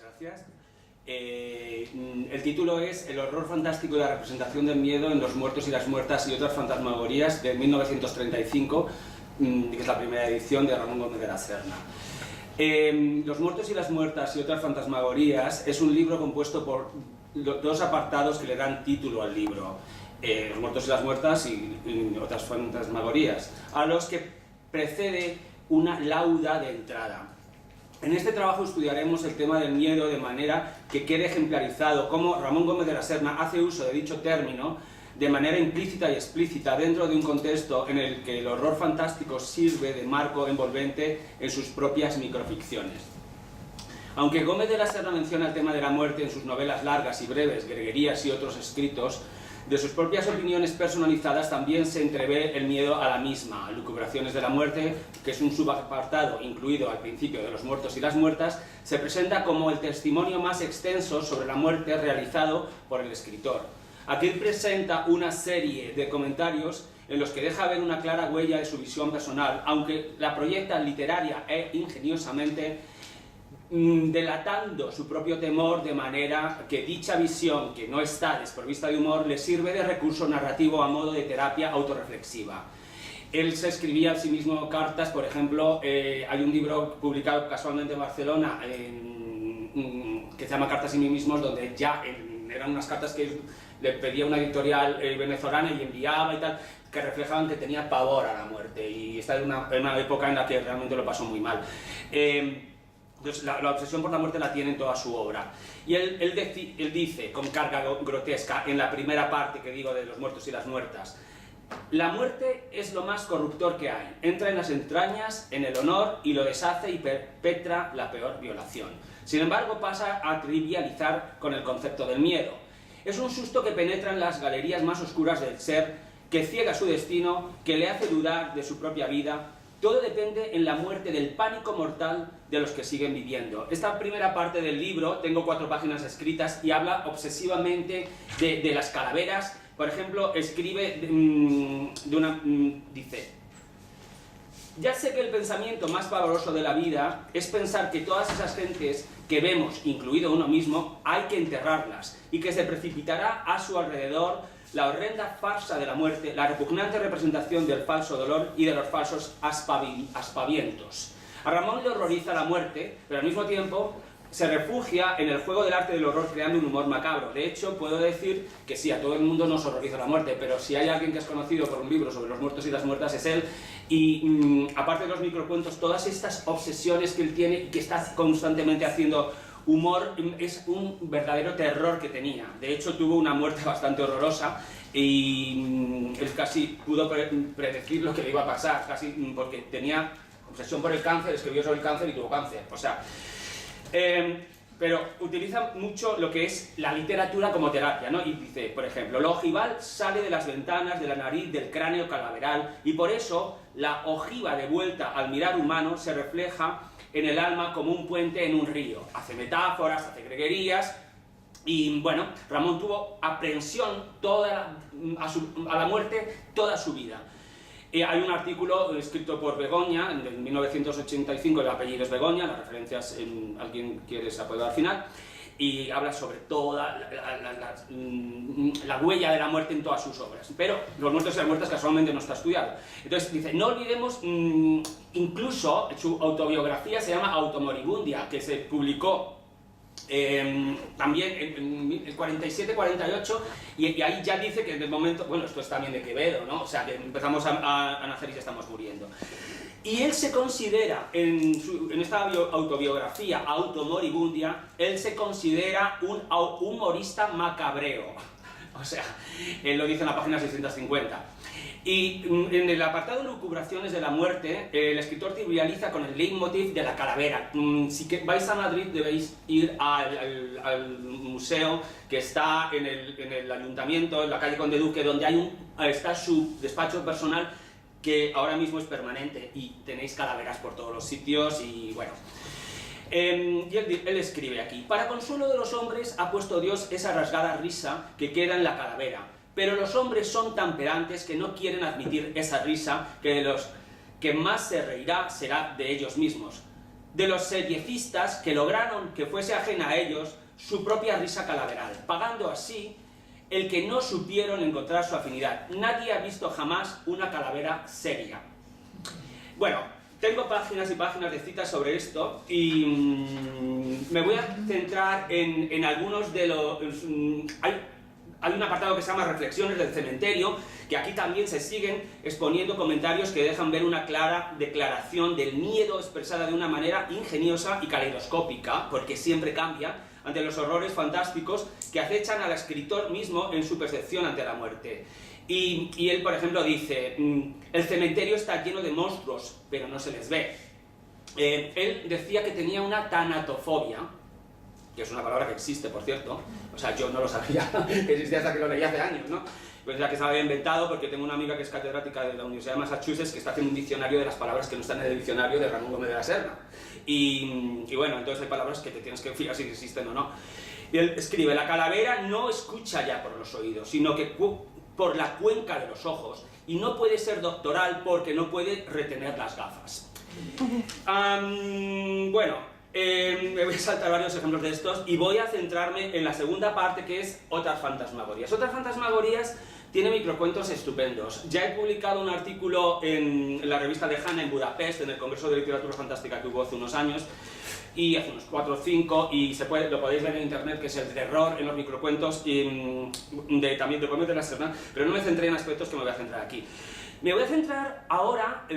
gracias. El título es El horror fantástico y la representación del miedo en Los muertos y las muertas y otras fantasmagorías, de 1935, que es la primera edición de Ramón Gómez de la Serna. Los muertos y las muertas y otras fantasmagorías es un libro compuesto por dos apartados que le dan título al libro. Los muertos y las muertas y otras fantasmagorías, a los que precede una lauda de entrada. En este trabajo estudiaremos el tema del miedo de manera que quede ejemplarizado cómo Ramón Gómez de la Serna hace uso de dicho término de manera implícita y explícita dentro de un contexto en el que el horror fantástico sirve de marco envolvente en sus propias microficciones. Aunque Gómez de la Serna menciona el tema de la muerte en sus novelas largas y breves, Greguerías y otros escritos, de sus propias opiniones personalizadas también se entrevé el miedo a la misma. Lucubraciones de la muerte, que es un subapartado incluido al principio de Los muertos y las muertas, se presenta como el testimonio más extenso sobre la muerte realizado por el escritor. Aquí presenta una serie de comentarios en los que deja ver una clara huella de su visión personal, aunque la proyecta literaria e ingeniosamente, delatando su propio temor, de manera que dicha visión, que no está desprovista de humor, le sirve de recurso narrativo a modo de terapia autorreflexiva. Él se escribía a sí mismo cartas, por ejemplo, hay un libro publicado casualmente en Barcelona que se llama Cartas a mí mismos, donde ya eran unas cartas que le pedía una editorial venezolana y enviaba y tal, que reflejaban que tenía pavor a la muerte, y está en una época en la que realmente lo pasó muy mal. Entonces, la obsesión por la muerte la tiene en toda su obra. Y él dice, con carga grotesca, en la primera parte que digo de Los muertos y las muertas: la muerte es lo más corruptor que hay. Entra en las entrañas, en el honor, y lo deshace y perpetra la peor violación. Sin embargo, pasa a trivializar con el concepto del miedo. Es un susto que penetra en las galerías más oscuras del ser, que ciega su destino, que le hace dudar de su propia vida. Todo depende en la muerte del pánico mortal de los que siguen viviendo. Esta primera parte del libro, tengo 4 páginas escritas, y habla obsesivamente de las calaveras. Por ejemplo, escribe dice: ya sé que el pensamiento más pavoroso de la vida es pensar que todas esas gentes que vemos, incluido uno mismo, hay que enterrarlas, y que se precipitará a su alrededor la horrenda farsa de la muerte, la repugnante representación del falso dolor y de los falsos aspavientos. A Ramón le horroriza la muerte, pero al mismo tiempo se refugia en el juego del arte del horror, creando un humor macabro. De hecho, puedo decir que sí, a todo el mundo nos horroriza la muerte, pero si hay alguien que es conocido por un libro sobre los muertos y las muertas, es él. Y aparte de los microcuentos, todas estas obsesiones que él tiene y que está constantemente haciendo humor, es un verdadero terror que tenía. De hecho, tuvo una muerte bastante horrorosa y él casi pudo predecir lo que le iba a pasar, casi, porque tenía obsesión por el cáncer, escribió sobre el cáncer y tuvo cáncer. O sea, pero utiliza mucho lo que es la literatura como terapia, ¿no? Y dice, por ejemplo: lo ojival sale de las ventanas, de la nariz, del cráneo calaveral, y por eso la ojiva de vuelta al mirar humano se refleja en el alma como un puente en un río. Hace metáforas, hace greguerías, y bueno, Ramón tuvo aprensión a la muerte toda su vida. Hay un artículo escrito por Begoña en 1985, el apellido es Begoña, las referencias, alguien quiere se apoyar al final, y habla sobre toda la huella de la muerte en todas sus obras. Pero Los muertos y las muertas casualmente no está estudiado. Entonces dice, no olvidemos, incluso su autobiografía se llama Automoribundia, que se publicó también en el 47-48, y ahí ya dice que en el momento, bueno, esto es también de Quevedo, ¿no? O sea, que empezamos a nacer y ya estamos muriendo. Y él se considera, en esta autobiografía, Automoribundia, él se considera un humorista macabreo. O sea, él lo dice en la página 650. Y en el apartado de lucubraciones de la muerte, el escritor trivializa con el leitmotiv de la calavera. Si vais a Madrid debéis ir al museo que está en el ayuntamiento, en la calle Conde Duque, donde está su despacho personal, que ahora mismo es permanente, y tenéis calaveras por todos los sitios, y bueno. Y él escribe aquí: para consuelo de los hombres ha puesto Dios esa rasgada risa que queda en la calavera, pero los hombres son tan pedantes que no quieren admitir esa risa, que de los que más se reirá será de ellos mismos. de los seriecistas que lograron que fuese ajena a ellos su propia risa calaveral, pagando así el que no supieron encontrar su afinidad. Nadie ha visto jamás una calavera seria. Bueno, tengo páginas y páginas de citas sobre esto y me voy a centrar en algunos de los... Hay un apartado que se llama Reflexiones del cementerio, que aquí también se siguen exponiendo comentarios que dejan ver una clara declaración del miedo expresada de una manera ingeniosa y caleidoscópica, porque siempre cambia, ante los horrores fantásticos que acechan al escritor mismo en su percepción ante la muerte. Y él, por ejemplo, dice, el cementerio está lleno de monstruos, pero no se les ve. Él decía que tenía una tanatofobia, que es una palabra que existe, por cierto. O sea, yo no lo sabía, que existía hasta que lo leí hace años, ¿no? Pues ya que se había inventado, porque tengo una amiga que es catedrática de la Universidad de Massachusetts que está haciendo un diccionario de las palabras que no están en el diccionario de Ramón Gómez de la Serna. Y bueno, entonces hay palabras que te tienes que fijar si existen o no. Y él escribe, la calavera no escucha ya por los oídos, sino que por la cuenca de los ojos, y no puede ser doctoral porque no puede retener las gafas. Bueno, me voy a saltar varios ejemplos de estos y voy a centrarme en la segunda parte, que es otras fantasmagorías. Otras fantasmagorías tiene microcuentos estupendos. Ya he publicado un artículo en la revista de Hanna en Budapest, en el Congreso de Literatura Fantástica que hubo hace unos años, y hace unos 4 o 5, y lo podéis ver en internet, que es el terror en los microcuentos, y también de Gómez de la Serna, pero no me centré en aspectos que me voy a centrar aquí. Me voy a centrar ahora,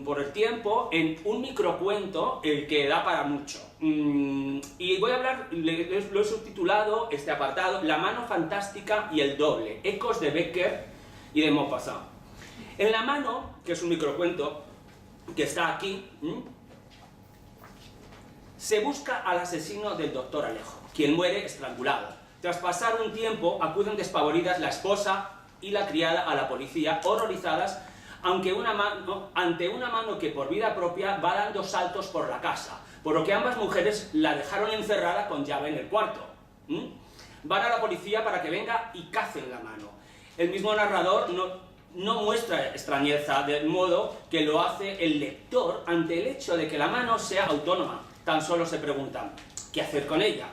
por el tiempo, en un microcuento que da para mucho. Y voy a hablar, lo he subtitulado, este apartado, La mano fantástica y el doble, ecos de Becker y de Maupassant. En La mano, que es un microcuento que está aquí, se busca al asesino del doctor Alejo, quien muere estrangulado. Tras pasar un tiempo, acuden despavoridas la esposa y la criada a la policía, horrorizadas ante una mano que por vida propia va dando saltos por la casa, por lo que ambas mujeres la dejaron encerrada con llave en el cuarto. Van a la policía para que venga y cacen la mano. El mismo narrador no muestra extrañeza, de modo que lo hace el lector ante el hecho de que la mano sea autónoma. Tan solo se preguntan, ¿qué hacer con ella?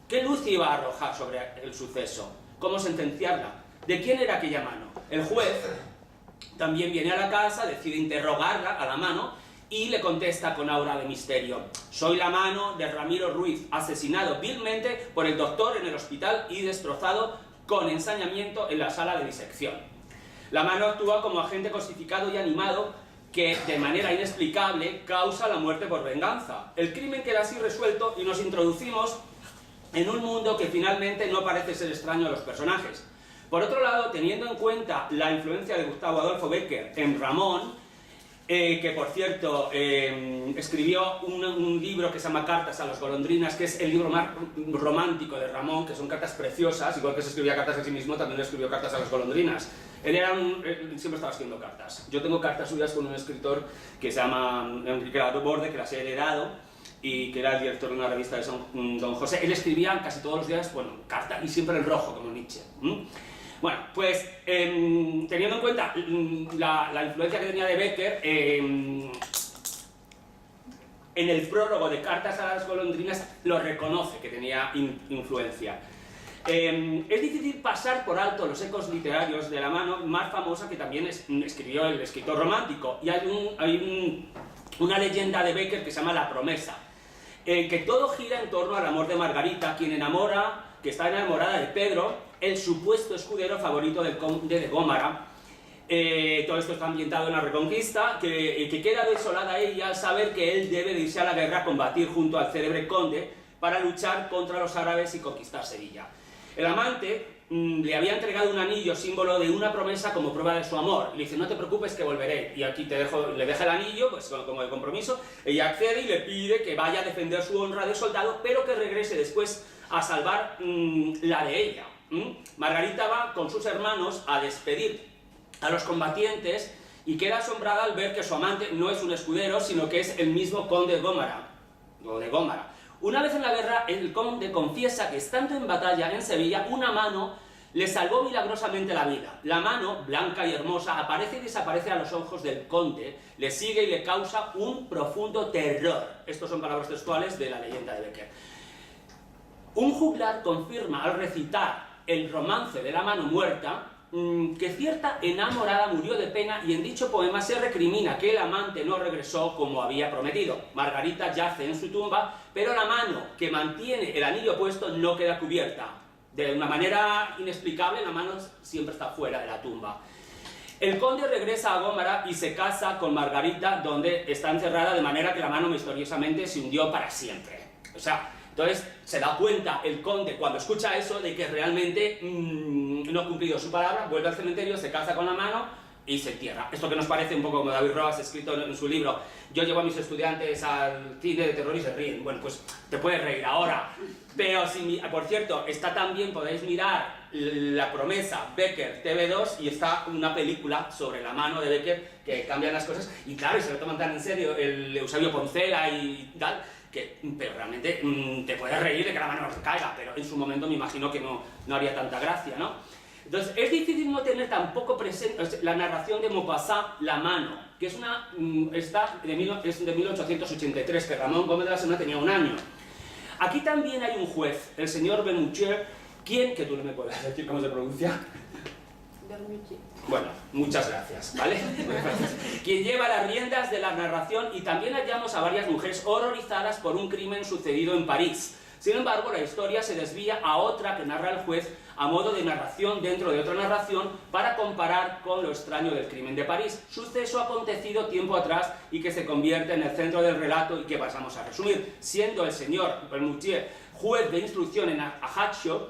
¿Qué luz iba a arrojar sobre el suceso? ¿Cómo sentenciarla? ¿De quién era aquella mano? El juez también viene a la casa, decide interrogarla a la mano y le contesta con aura de misterio. Soy la mano de Ramiro Ruiz, asesinado vilmente por el doctor en el hospital y destrozado con ensañamiento en la sala de disección. La mano actúa como agente cosificado y animado que, de manera inexplicable, causa la muerte por venganza. El crimen queda así resuelto y nos introducimos en un mundo que finalmente no parece ser extraño a los personajes. Por otro lado, teniendo en cuenta la influencia de Gustavo Adolfo Bécquer en Ramón, que por cierto escribió un libro que se llama Cartas a las golondrinas, que es el libro más romántico de Ramón, que son cartas preciosas, igual que se escribía cartas a sí mismo, también escribió cartas a las golondrinas. Él siempre estaba escribiendo cartas. Yo tengo cartas suyas con un escritor que se llama Enrique Laborde, que las he heredado, y que era el director de una revista de Don José. Él escribía casi todos los días, bueno, cartas, y siempre en rojo, como Nietzsche. Bueno, pues teniendo en cuenta la influencia que tenía de Bécquer, en el prólogo de Cartas a las golondrinas lo reconoce que tenía influencia. Es difícil pasar por alto los ecos literarios de la mano más famosa que también escribió el escritor romántico, y hay una leyenda de Bécquer que se llama La promesa, que todo gira en torno al amor de Margarita, que está enamorada de Pedro, el supuesto escudero favorito del conde de Gómara. Todo esto está ambientado en la Reconquista, que queda desolada ella al saber que él debe de irse a la guerra a combatir junto al célebre conde para luchar contra los árabes y conquistar Sevilla. El amante le había entregado un anillo, símbolo de una promesa como prueba de su amor. Le dice, no te preocupes que volveré, y aquí le deja el anillo, pues como de compromiso. Ella accede y le pide que vaya a defender su honra de soldado, pero que regrese después a salvar la de ella. Margarita va con sus hermanos a despedir a los combatientes y queda asombrada al ver que su amante no es un escudero, sino que es el mismo conde de Gómara. Una vez en la guerra, el conde confiesa que estando en batalla en Sevilla, una mano le salvó milagrosamente la vida. La mano, blanca y hermosa, aparece y desaparece a los ojos del conde, le sigue y le causa un profundo terror. Estos son palabras textuales de la leyenda de Becker. Un juglar confirma al recitar el romance de la mano muerta que cierta enamorada murió de pena y en dicho poema se recrimina que el amante no regresó como había prometido. Margarita yace en su tumba, pero la mano que mantiene el anillo puesto no queda cubierta. De una manera inexplicable, la mano siempre está fuera de la tumba. El conde regresa a Gómara y se casa con Margarita, donde está encerrada, de manera que la mano misteriosamente se hundió para siempre. O sea, entonces se da cuenta el conde cuando escucha eso de que realmente no ha cumplido su palabra, vuelve al cementerio, se casa con la mano y se entierra. Esto que nos parece un poco como David Roas escrito en su libro, yo llevo a mis estudiantes al cine de terror y se ríen. Bueno, pues te puedes reír ahora. Pero, si, por cierto, está también, podéis mirar La Promesa, Becker, TV2, y está una película sobre la mano de Becker que cambian las cosas. Y claro, y se lo toman tan en serio el Eusebio Poncela y tal, pero realmente te puedes reír de que la mano no se caiga, pero en su momento me imagino que no haría tanta gracia, ¿no? Entonces, es difícil no tener tampoco presente la narración de Maupassant, La mano, que es de 1883, que Ramón Gómez de la Serna tenía un año. Aquí también hay un juez, el señor Bermutier, que tú no me puedes decir cómo se pronuncia. Bermutier. Bueno, muchas gracias, ¿vale? Quien lleva las riendas de la narración, y también hallamos a varias mujeres horrorizadas por un crimen sucedido en París. Sin embargo, la historia se desvía a otra que narra el juez a modo de narración dentro de otra narración para comparar con lo extraño del crimen de París, suceso acontecido tiempo atrás y que se convierte en el centro del relato y que pasamos a resumir. Siendo el señor Bermutier juez de instrucción en Ajaccio,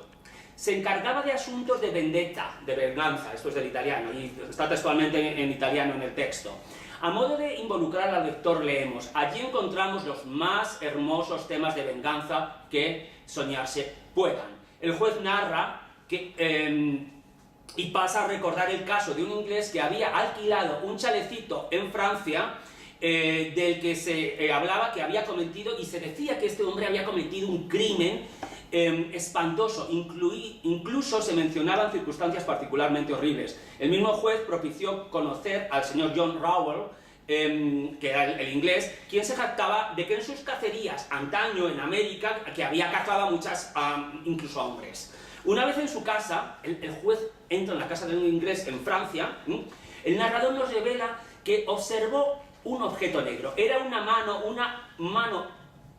se encargaba de asuntos de vendetta, de venganza, esto es del italiano, y está textualmente en italiano en el texto. A modo de involucrar al lector leemos, allí encontramos los más hermosos temas de venganza que soñarse puedan. El juez narra y pasa a recordar el caso de un inglés que había alquilado un chalecito en Francia del que se hablaba que había cometido, y se decía que este hombre había cometido un crimen espantoso, incluso se mencionaban circunstancias particularmente horribles. El mismo juez propició conocer al señor John Rowell, que era el inglés, quien se jactaba de que en sus cacerías antaño en América, que había cazado a muchas, incluso a hombres. Una vez en su casa, el juez entra en la casa de un inglés en Francia, el narrador nos revela que observó un objeto negro. Era una mano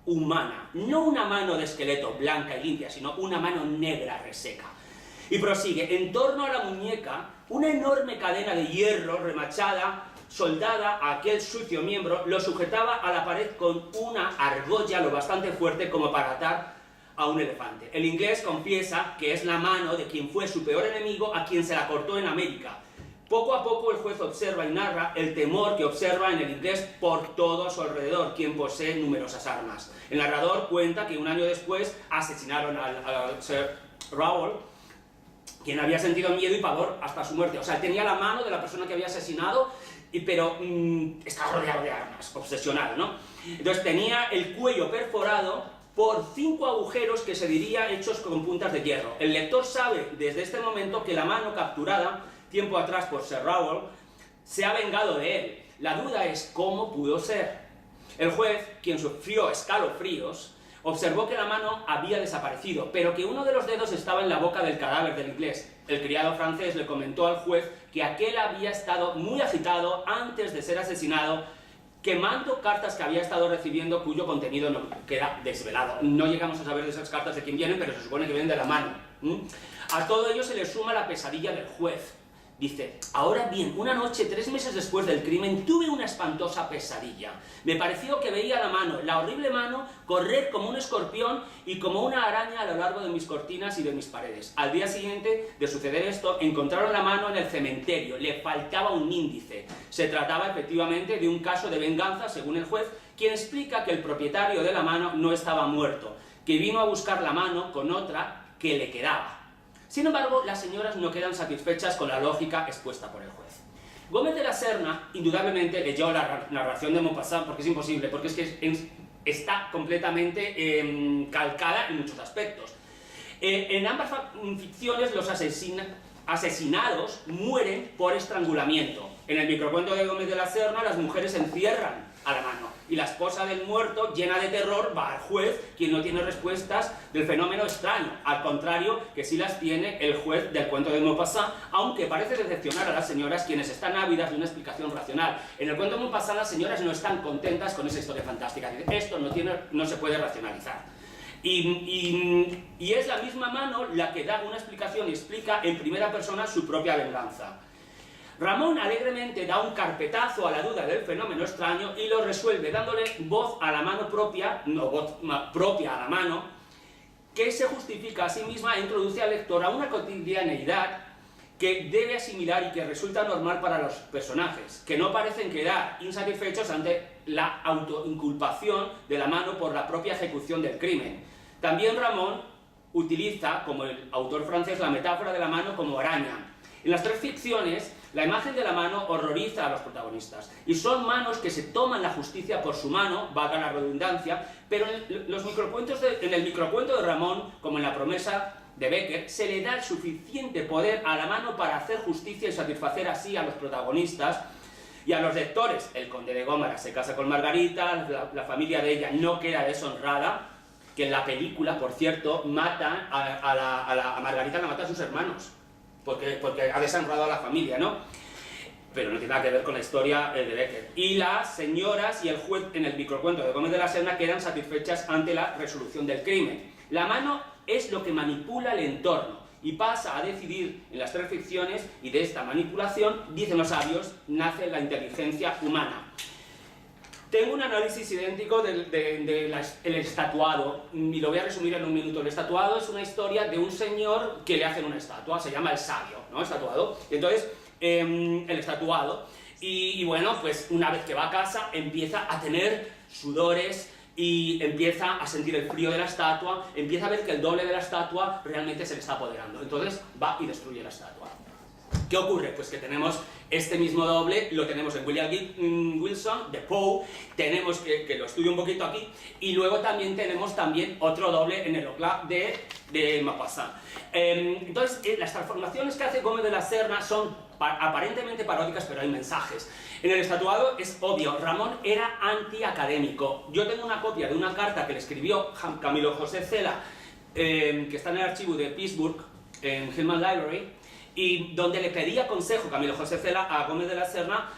humana, no una mano de esqueleto blanca y limpia, sino una mano negra reseca. Y prosigue, en torno a la muñeca, una enorme cadena de hierro remachada, soldada a aquel sucio miembro, lo sujetaba a la pared con una argolla lo bastante fuerte como para atar a un elefante. El inglés confiesa que es la mano de quien fue su peor enemigo, a quien se la cortó en América. Poco a poco el juez observa y narra el temor que observa en el inglés por todo a su alrededor, quien posee numerosas armas. El narrador cuenta que un año después asesinaron al Sir Rowell, quien había sentido miedo y pavor hasta su muerte. O sea, tenía la mano de la persona que había asesinado, pero estaba rodeado de armas, obsesionado, ¿no? Entonces tenía el cuello perforado por 5 agujeros que se diría hechos con puntas de hierro. El lector sabe desde este momento que la mano capturada tiempo atrás por Sir Rowell se ha vengado de él. La duda es cómo pudo ser. El juez, quien sufrió escalofríos, observó que la mano había desaparecido, pero que uno de los dedos estaba en la boca del cadáver del inglés. El criado francés le comentó al juez que aquel había estado muy agitado antes de ser asesinado, quemando cartas que había estado recibiendo cuyo contenido no queda desvelado. No llegamos a saber de esas cartas de quién vienen, pero se supone que vienen de la mano. A todo ello se le suma la pesadilla del juez. Dice, ahora bien, una noche, 3 meses después del crimen, tuve una espantosa pesadilla. Me pareció que veía la mano, la horrible mano, correr como un escorpión y como una araña a lo largo de mis cortinas y de mis paredes. Al día siguiente de suceder esto, encontraron la mano en el cementerio, le faltaba un índice. Se trataba efectivamente de un caso de venganza, según el juez, quien explica que el propietario de la mano no estaba muerto, que vino a buscar la mano con otra que le quedaba. Sin embargo, las señoras no quedan satisfechas con la lógica expuesta por el juez. Gómez de la Serna, indudablemente, leyó la narración de Maupassant, porque es imposible, porque es que está completamente calcada en muchos aspectos. En ambas ficciones los asesinados mueren por estrangulamiento. En el microcuento de Gómez de la Serna las mujeres encierran a la mano y la esposa del muerto, llena de terror, va al juez, quien no tiene respuestas del fenómeno extraño, al contrario que sí las tiene el juez del cuento de Maupassant, aunque parece decepcionar a las señoras, quienes están ávidas de una explicación racional. En el cuento de Maupassant las señoras no están contentas con esa historia fantástica, esto no se puede racionalizar. Y es la misma mano la que da una explicación y explica en primera persona su propia venganza. Ramón alegremente da un carpetazo a la duda del fenómeno extraño y lo resuelve dándole voz a la mano propia, voz propia a la mano, que se justifica a sí misma e introduce al lector a una cotidianeidad que debe asimilar y que resulta normal para los personajes, que no parecen quedar insatisfechos ante la autoinculpación de la mano por la propia ejecución del crimen. También Ramón utiliza, como el autor francés, la metáfora de la mano como araña. En las tres ficciones, la imagen de la mano horroriza a los protagonistas, y son manos que se toman la justicia por su mano, valga la redundancia, pero en el microcuento de Ramón, como en La promesa de Becker, se le da el suficiente poder a la mano para hacer justicia y satisfacer así a los protagonistas y a los lectores. El conde de Gómara se casa con Margarita, la familia de ella no queda deshonrada, que en la película, por cierto, matan a Margarita, la matan a sus hermanos, porque ha deshonrado a la familia, ¿no? Pero no tiene nada que ver con la historia de Becker. Y las señoras y el juez en el microcuento de Gómez de la Serna quedan satisfechas ante la resolución del crimen. La mano es lo que manipula el entorno y pasa a decidir en las tres ficciones, y de esta manipulación, dicen los sabios, nace la inteligencia humana. Tengo un análisis idéntico del estatuado, y lo voy a resumir en un minuto. El estatuado es una historia de un señor que le hacen una estatua, se llama el sabio, ¿no? Estatuado. Entonces, el estatuado, y bueno, pues una vez que va a casa, empieza a tener sudores, y empieza a sentir el frío de la estatua, empieza a ver que el doble de la estatua realmente se le está apoderando. Entonces va y destruye la estatua. ¿Qué ocurre? Pues que tenemos este mismo doble, lo tenemos en William Wilson, de Poe, tenemos que lo estudio un poquito aquí, y luego también tenemos otro doble en el Ocla de Maupassant. Entonces, las transformaciones que hace Gómez de la Serna son aparentemente paródicas, pero hay mensajes. En el estatuado es obvio, Ramón era antiacadémico. Yo tengo una copia de una carta que le escribió Camilo José Cela, que está en el archivo de Pittsburgh, en Hillman Library, y donde le pedía consejo Camilo José Cela a Gómez de la Serna: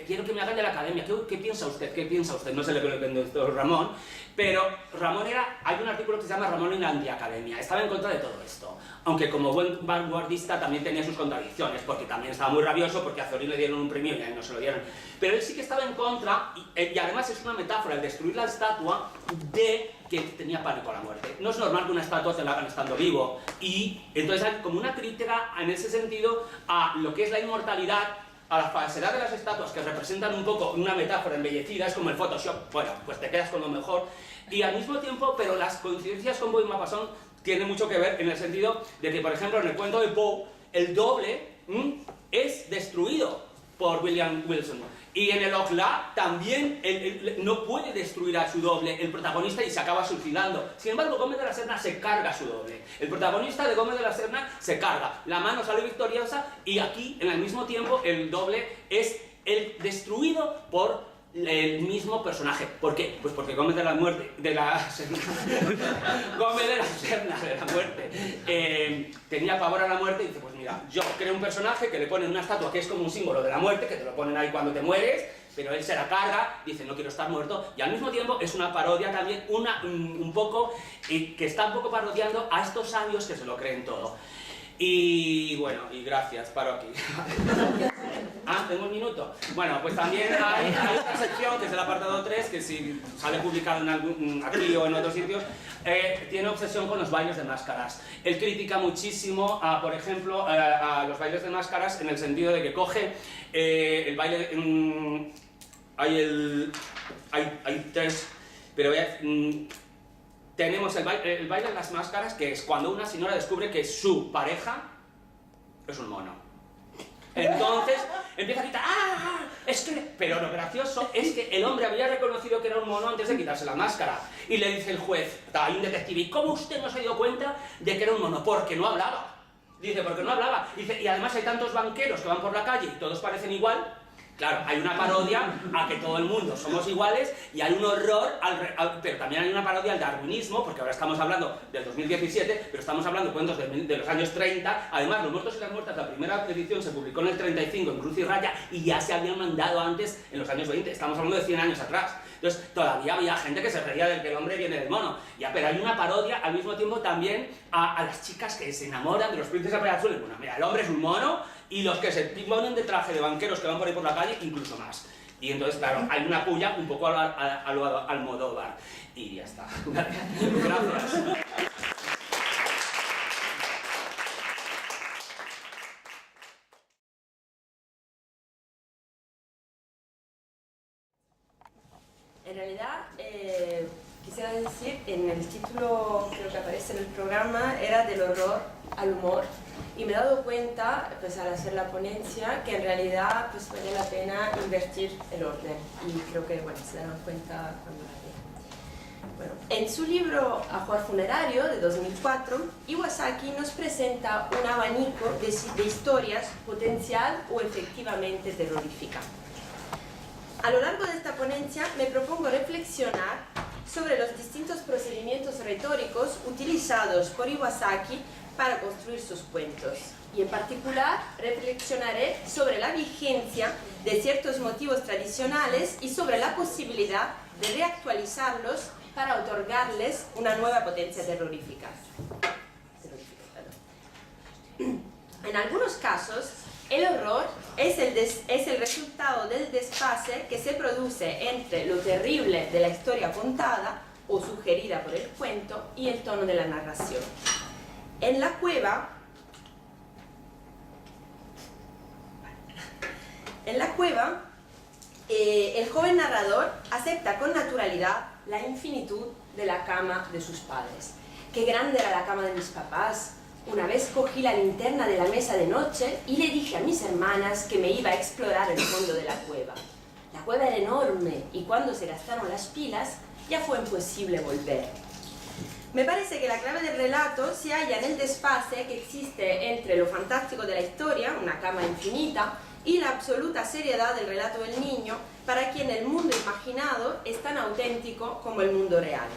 quiero que me hagan de la academia, ¿qué piensa usted? ¿Qué piensa usted? No sé lo que le contestó Ramón, pero Ramón hay un artículo que se llama Ramón en la antiacademia, estaba en contra de todo esto, aunque como buen vanguardista también tenía sus contradicciones, porque también estaba muy rabioso porque a Zorín le dieron un premio y a él no se lo dieron, pero él sí que estaba en contra, y además es una metáfora el destruir la estatua de que tenía pánico a la muerte. No es normal que una estatua te la hagan estando vivo, y entonces hay como una crítica en ese sentido a lo que es la inmortalidad, a la falsedad de las estatuas, que representan un poco una metáfora embellecida, es como el Photoshop, bueno, pues te quedas con lo mejor, y al mismo tiempo, pero las coincidencias con Poe y Maupassant tienen mucho que ver en el sentido de que, por ejemplo, en el cuento de Poe, el doble es destruido por William Wilson, y en el Ocla también no puede destruir a su doble, el protagonista, y se acaba suicidando. Sin embargo, Gómez de la Serna se carga a su doble. El protagonista de Gómez de la Serna se carga, la mano sale victoriosa, y aquí, en el mismo tiempo, el doble es el destruido por el mismo personaje. ¿Por qué? Pues porque Gómez de la Muerte, Gómez de la Serna, de la muerte, tenía pavor a la muerte, y dice: pues mira, yo creo un personaje que le ponen una estatua que es como un símbolo de la muerte, que te lo ponen ahí cuando te mueres, pero él se la carga, dice: no quiero estar muerto, y al mismo tiempo es una parodia también, un poco, que está un poco parodiando a estos sabios que se lo creen todo. Y bueno, y gracias, paro aquí. Ah, tengo un minuto. Bueno, pues también hay otra sección, que es el apartado 3, que si sale publicado aquí o en otros sitios, tiene obsesión con los bailes de máscaras. Él critica muchísimo, por ejemplo, a los bailes de máscaras, en el sentido de que coge el baile... hay tres, pero tenemos el baile de las máscaras, que es cuando una señora descubre que su pareja es un mono. Entonces empieza a gritar, ¡ah! Es que... Pero lo gracioso es que el hombre había reconocido que era un mono antes de quitarse la máscara. Y le dice el juez, hay un detective, ¿y cómo usted no se dio cuenta de que era un mono? Porque no hablaba. Dice, porque no hablaba. Dice, y además hay tantos banqueros que van por la calle y todos parecen igual. Claro, hay una parodia a que todo el mundo somos iguales y hay un horror, pero también hay una parodia al darwinismo, porque ahora estamos hablando del 2017, pero estamos hablando de cuentos de los años 30. Además, Los muertos y las muertas, la primera edición se publicó en el 35 en Cruz y Raya y ya se habían mandado antes en los años 20. Estamos hablando de 100 años atrás. Entonces, todavía había gente que se reía del que el hombre viene del mono. Ya, pero hay una parodia al mismo tiempo también a las chicas que se enamoran de los príncipes azules. Bueno, mira, el hombre es un mono y los que se ponen de traje de banqueros que van por ahí por la calle, incluso más. Y entonces, claro, hay una puya un poco a lo Almodóvar. Y ya está. Gracias. En realidad, quisiera decir, en el título creo que aparece en el programa, era del horror al humor. Y me he dado cuenta, pues al hacer la ponencia, que en realidad pues vale la pena invertir el orden. Y creo que, bueno, se dan cuenta cuando la lean. Bueno, en su libro Ajuar funerario, de 2004, Iwasaki nos presenta un abanico de historias potencial o efectivamente terroríficas. A lo largo de esta ponencia me propongo reflexionar sobre los distintos procedimientos retóricos utilizados por Iwasaki para construir sus cuentos. Y en particular reflexionaré sobre la vigencia de ciertos motivos tradicionales y sobre la posibilidad de reactualizarlos para otorgarles una nueva potencia terrorífica. En algunos casos, el horror es el resultado del desfase que se produce entre lo terrible de la historia contada o sugerida por el cuento y el tono de la narración. En la cueva, el joven narrador acepta con naturalidad la infinitud de la cama de sus padres. Qué grande era la cama de mis papás. Una vez cogí la linterna de la mesa de noche y le dije a mis hermanas que me iba a explorar el fondo de la cueva. La cueva era enorme y cuando se gastaron las pilas ya fue imposible volver. Me parece que la clave del relato se halla en el desfase que existe entre lo fantástico de la historia, una cama infinita, y la absoluta seriedad del relato del niño, para quien el mundo imaginado es tan auténtico como el mundo real.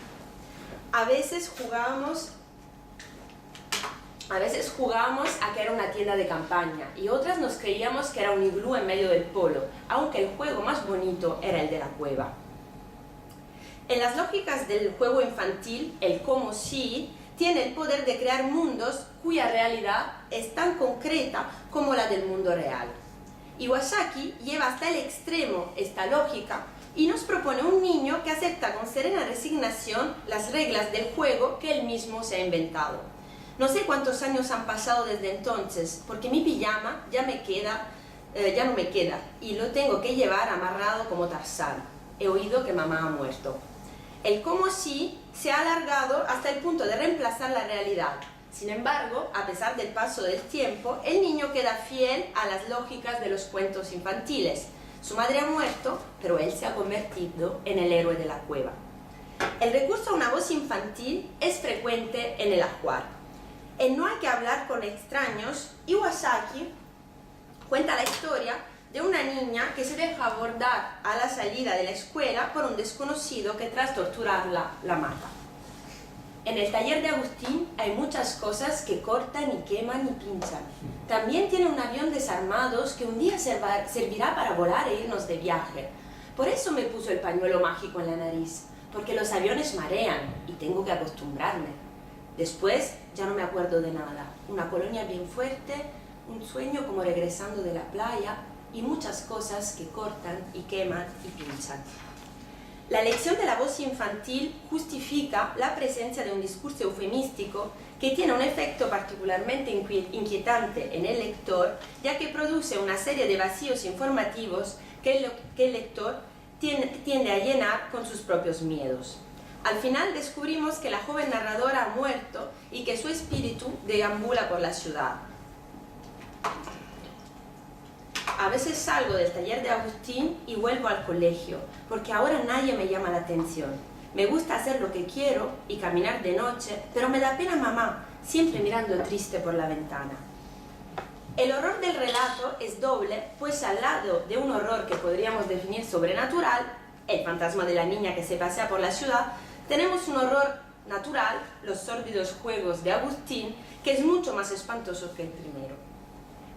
A veces jugábamos a que era una tienda de campaña y otras nos creíamos que era un iglú en medio del polo, aunque el juego más bonito era el de la cueva. En las lógicas del juego infantil, el como si tiene el poder de crear mundos cuya realidad es tan concreta como la del mundo real. Iwasaki lleva hasta el extremo esta lógica y nos propone un niño que acepta con serena resignación las reglas del juego que él mismo se ha inventado. No sé cuántos años han pasado desde entonces, porque mi pijama ya no me queda y lo tengo que llevar amarrado como Tarzán. He oído que mamá ha muerto. El como si se ha alargado hasta el punto de reemplazar la realidad. Sin embargo, a pesar del paso del tiempo, el niño queda fiel a las lógicas de los cuentos infantiles. Su madre ha muerto, pero él se ha convertido en el héroe de la cueva. El recurso a una voz infantil es frecuente en el ajuar. En No hay que hablar con extraños, Iwasaki cuenta la historia de una niña que se deja abordar a la salida de la escuela por un desconocido que tras torturarla la mata. En el taller de Agustín hay muchas cosas que cortan y queman y pinchan. También tiene un avión desarmados que un día servirá para volar e irnos de viaje. Por eso me puso el pañuelo mágico en la nariz, porque los aviones marean y tengo que acostumbrarme. Después ya no me acuerdo de nada. Una colonia bien fuerte, un sueño como regresando de la playa y muchas cosas que cortan y queman y pinchan. La elección de la voz infantil justifica la presencia de un discurso eufemístico que tiene un efecto particularmente inquietante en el lector, ya que produce una serie de vacíos informativos que el lector tiende a llenar con sus propios miedos. Al final descubrimos que la joven narradora ha muerto y que su espíritu deambula por la ciudad. a veces salgo del taller de Agustín y vuelvo al colegio, porque ahora nadie me llama la atención. Me gusta hacer lo que quiero y caminar de noche, pero me da pena mamá, siempre mirando triste por la ventana. El horror del relato es doble, pues al lado de un horror que podríamos definir sobrenatural, el fantasma de la niña que se pasea por la ciudad, tenemos un horror natural, los sórdidos juegos de Agustín, que es mucho más espantoso que el primero.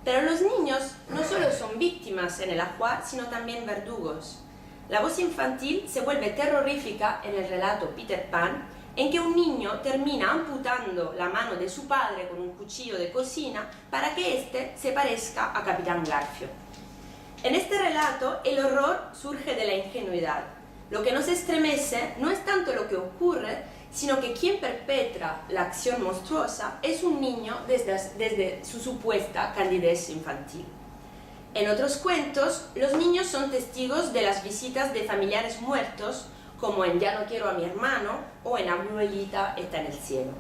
Pero los niños no solo son víctimas en el ajuar, sino también verdugos. La voz infantil se vuelve terrorífica en el relato Peter Pan, en que un niño termina amputando la mano de su padre con un cuchillo de cocina para que éste se parezca a Capitán Garfio. En este relato, el horror surge de la ingenuidad. Lo que nos estremece no es tanto lo que ocurre, sino que quien perpetra la acción monstruosa es un niño desde su supuesta candidez infantil. En otros cuentos, los niños son testigos de las visitas de familiares muertos, como en Ya no quiero a mi hermano o en Abuelita está en el cielo.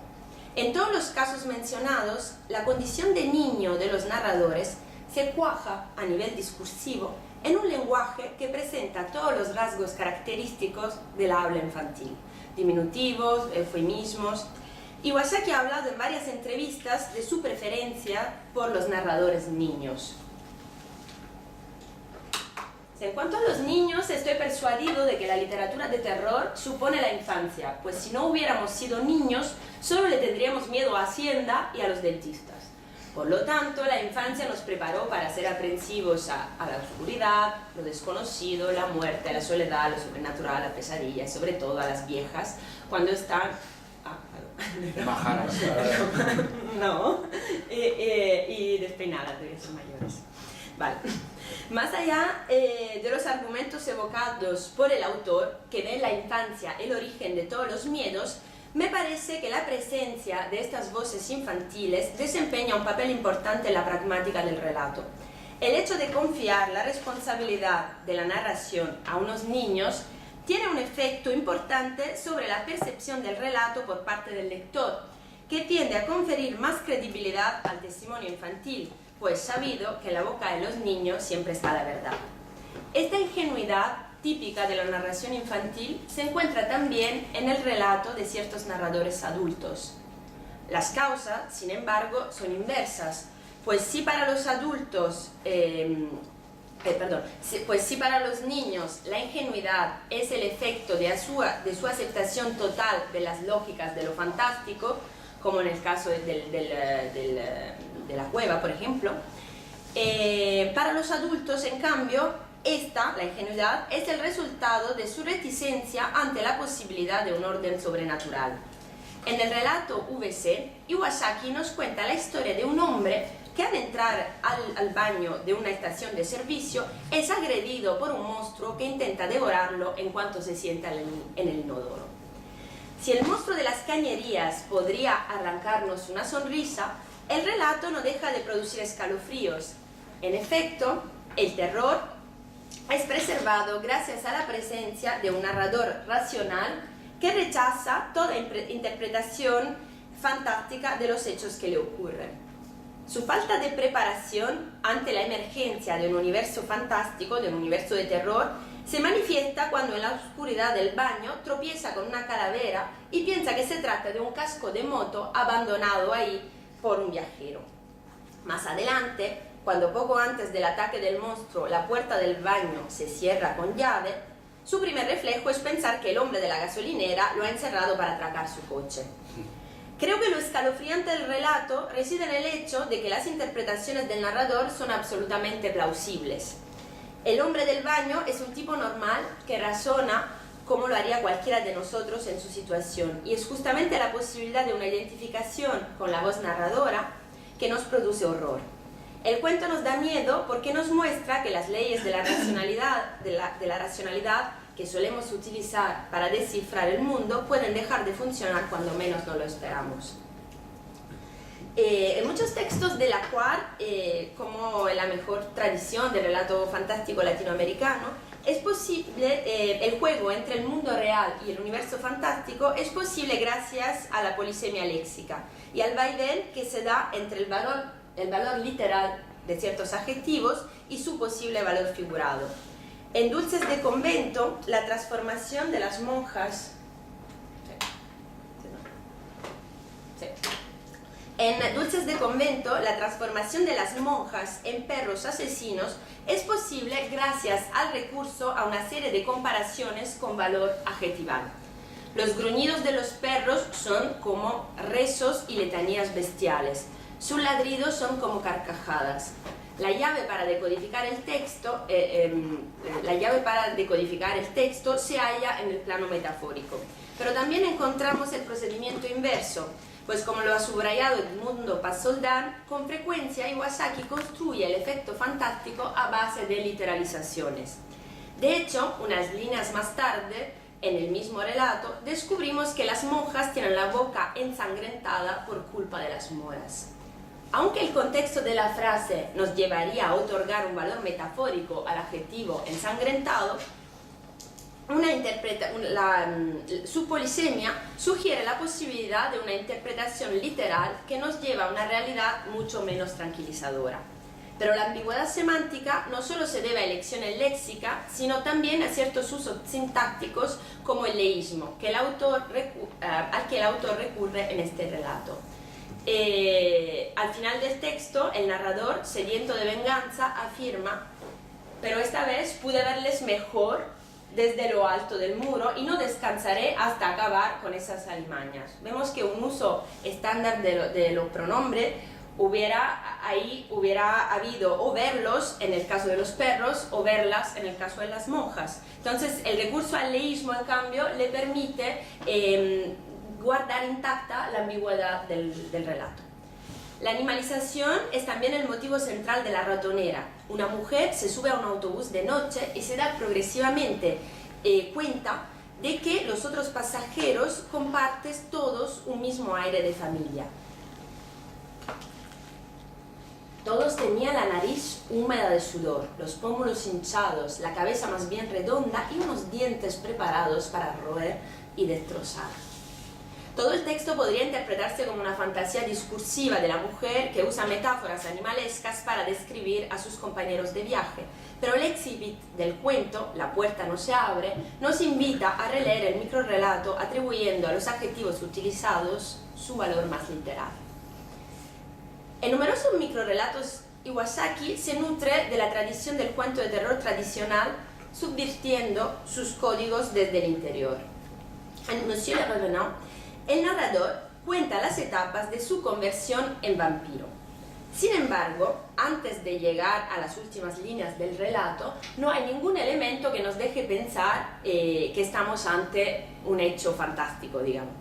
En todos los casos mencionados, la condición de niño de los narradores se cuaja a nivel discursivo en un lenguaje que presenta todos los rasgos característicos de la habla infantil, diminutivos, eufemismos. Iwasaki ha hablado en varias entrevistas de su preferencia por los narradores niños. En cuanto a los niños, estoy persuadido de que la literatura de terror supone la infancia, pues si no hubiéramos sido niños, solo le tendríamos miedo a Hacienda y a los dentistas. Por lo tanto, la infancia nos preparó para ser aprensivos a la oscuridad, lo desconocido, la muerte, la soledad, lo sobrenatural, la pesadilla, y sobre todo a las viejas, cuando están... Bajaras. No, y despeinadas, porque son mayores. Vale. Más allá de los argumentos evocados por el autor, que ve en la infancia el origen de todos los miedos, me parece que la presencia de estas voces infantiles desempeña un papel importante en la pragmática del relato. El hecho de confiar la responsabilidad de la narración a unos niños tiene un efecto importante sobre la percepción del relato por parte del lector, que tiende a conferir más credibilidad al testimonio infantil, pues sabido que en la boca de los niños siempre está la verdad. Esta ingenuidad típica de la narración infantil se encuentra también en el relato de ciertos narradores adultos. Las causas, sin embargo, son inversas, pues si para los adultos, pues si para los niños la ingenuidad es el efecto de su aceptación total de las lógicas de lo fantástico, como en el caso de la cueva, por ejemplo, para los adultos, en cambio, la ingenuidad, es el resultado de su reticencia ante la posibilidad de un orden sobrenatural. En el relato VC, Iwasaki nos cuenta la historia de un hombre que al entrar al baño de una estación de servicio es agredido por un monstruo que intenta devorarlo en cuanto se sienta en el inodoro. Si el monstruo de las cañerías podría arrancarnos una sonrisa, el relato no deja de producir escalofríos. En efecto, el terror es preservado gracias a la presencia de un narrador racional que rechaza toda interpretación fantástica de los hechos que le ocurren. Su falta de preparación ante la emergencia de un universo fantástico, de un universo de terror, se manifiesta cuando en la oscuridad del baño tropieza con una calavera y piensa que se trata de un casco de moto abandonado ahí por un viajero. Más adelante, cuando poco antes del ataque del monstruo la puerta del baño se cierra con llave, su primer reflejo es pensar que el hombre de la gasolinera lo ha encerrado para atracar su coche. Creo que lo escalofriante del relato reside en el hecho de que las interpretaciones del narrador son absolutamente plausibles. El hombre del baño es un tipo normal que razona como lo haría cualquiera de nosotros en su situación, y es justamente la posibilidad de una identificación con la voz narradora que nos produce horror. El cuento nos da miedo porque nos muestra que las leyes de la racionalidad que solemos utilizar para descifrar el mundo pueden dejar de funcionar cuando menos no lo esperamos. En muchos textos del ajuar, como en la mejor tradición del relato fantástico latinoamericano, es posible, el juego entre el mundo real y el universo fantástico es posible gracias a la polisemia léxica y al vaivén que se da entre el valor literal de ciertos adjetivos y su posible valor figurado. En Dulces de Convento, la transformación de las monjas... En Dulces de Convento, la transformación de las monjas en perros asesinos es posible gracias al recurso a una serie de comparaciones con valor adjetival. Los gruñidos de los perros son como rezos y letanías bestiales. Sus ladridos son como carcajadas. La llave para decodificar el texto, se halla en el plano metafórico. Pero también encontramos el procedimiento inverso, pues como lo ha subrayado Edmundo Pasoldán, con frecuencia Iwasaki construye el efecto fantástico a base de literalizaciones. De hecho, unas líneas más tarde, en el mismo relato, descubrimos que las monjas tienen la boca ensangrentada por culpa de las moras. Aunque el contexto de la frase nos llevaría a otorgar un valor metafórico al adjetivo ensangrentado, su polisemia sugiere la posibilidad de una interpretación literal que nos lleva a una realidad mucho menos tranquilizadora. Pero la ambigüedad semántica no solo se debe a elecciones léxicas, sino también a ciertos usos sintácticos como el leísmo, al que el autor recurre en este relato. Al final del texto, el narrador, sediento de venganza, afirma: pero esta vez pude verles mejor desde lo alto del muro y no descansaré hasta acabar con esas alimañas. Vemos que un uso estándar de los pronombres hubiera habido o verlos en el caso de los perros o verlas en el caso de las monjas. Entonces el recurso al leísmo, en cambio, le permite guardar intacta la ambigüedad del relato. La animalización es también el motivo central de La ratonera. Una mujer se sube a un autobús de noche y se da progresivamente cuenta de que los otros pasajeros comparten todos un mismo aire de familia. Todos tenían la nariz húmeda de sudor, los pómulos hinchados, la cabeza más bien redonda y unos dientes preparados para roer y destrozar. Todo el texto podría interpretarse como una fantasía discursiva de la mujer que usa metáforas animalescas para describir a sus compañeros de viaje, pero el excipit del cuento, La puerta no se abre, nos invita a releer el microrrelato atribuyendo a los adjetivos utilizados su valor más literal. En numerosos microrelatos, Iwasaki se nutre de la tradición del cuento de terror tradicional, subvirtiendo sus códigos desde el interior. En Monsieur le Revenant, el narrador cuenta las etapas de su conversión en vampiro. Sin embargo, antes de llegar a las últimas líneas del relato, no hay ningún elemento que nos deje pensar que estamos ante un hecho fantástico, digamos.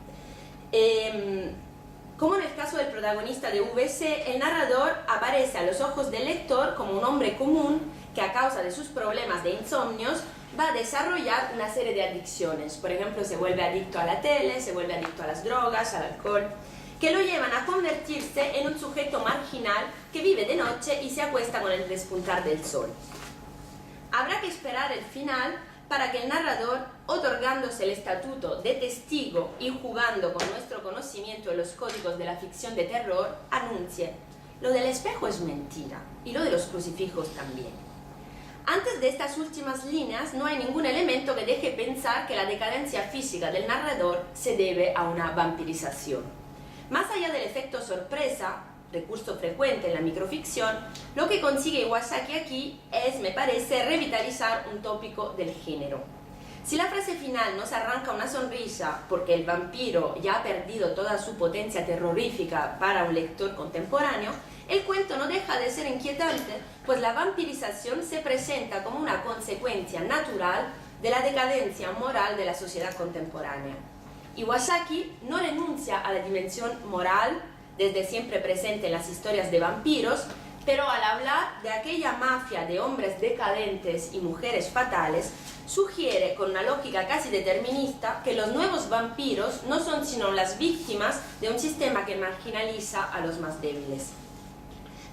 Como en el caso del protagonista de VC, el narrador aparece a los ojos del lector como un hombre común que, a causa de sus problemas de insomnios, va a desarrollar una serie de adicciones. Por ejemplo, se vuelve adicto a la tele, se vuelve adicto a las drogas, al alcohol, que lo llevan a convertirse en un sujeto marginal que vive de noche y se acuesta con el despuntar del sol. Habrá que esperar el final para que el narrador, otorgándose el estatuto de testigo y jugando con nuestro conocimiento de los códigos de la ficción de terror, anuncie: lo del espejo es mentira y lo de los crucifijos también. Antes de estas últimas líneas no hay ningún elemento que deje pensar que la decadencia física del narrador se debe a una vampirización. Más allá del efecto sorpresa, recurso frecuente en la microficción, lo que consigue Iwasaki aquí es, me parece, revitalizar un tópico del género. Si la frase final nos arranca una sonrisa porque el vampiro ya ha perdido toda su potencia terrorífica para un lector contemporáneo, el cuento no deja de ser inquietante, pues la vampirización se presenta como una consecuencia natural de la decadencia moral de la sociedad contemporánea. Iwasaki no renuncia a la dimensión moral, desde siempre presente en las historias de vampiros, pero al hablar de aquella mafia de hombres decadentes y mujeres fatales, sugiere con una lógica casi determinista que los nuevos vampiros no son sino las víctimas de un sistema que marginaliza a los más débiles.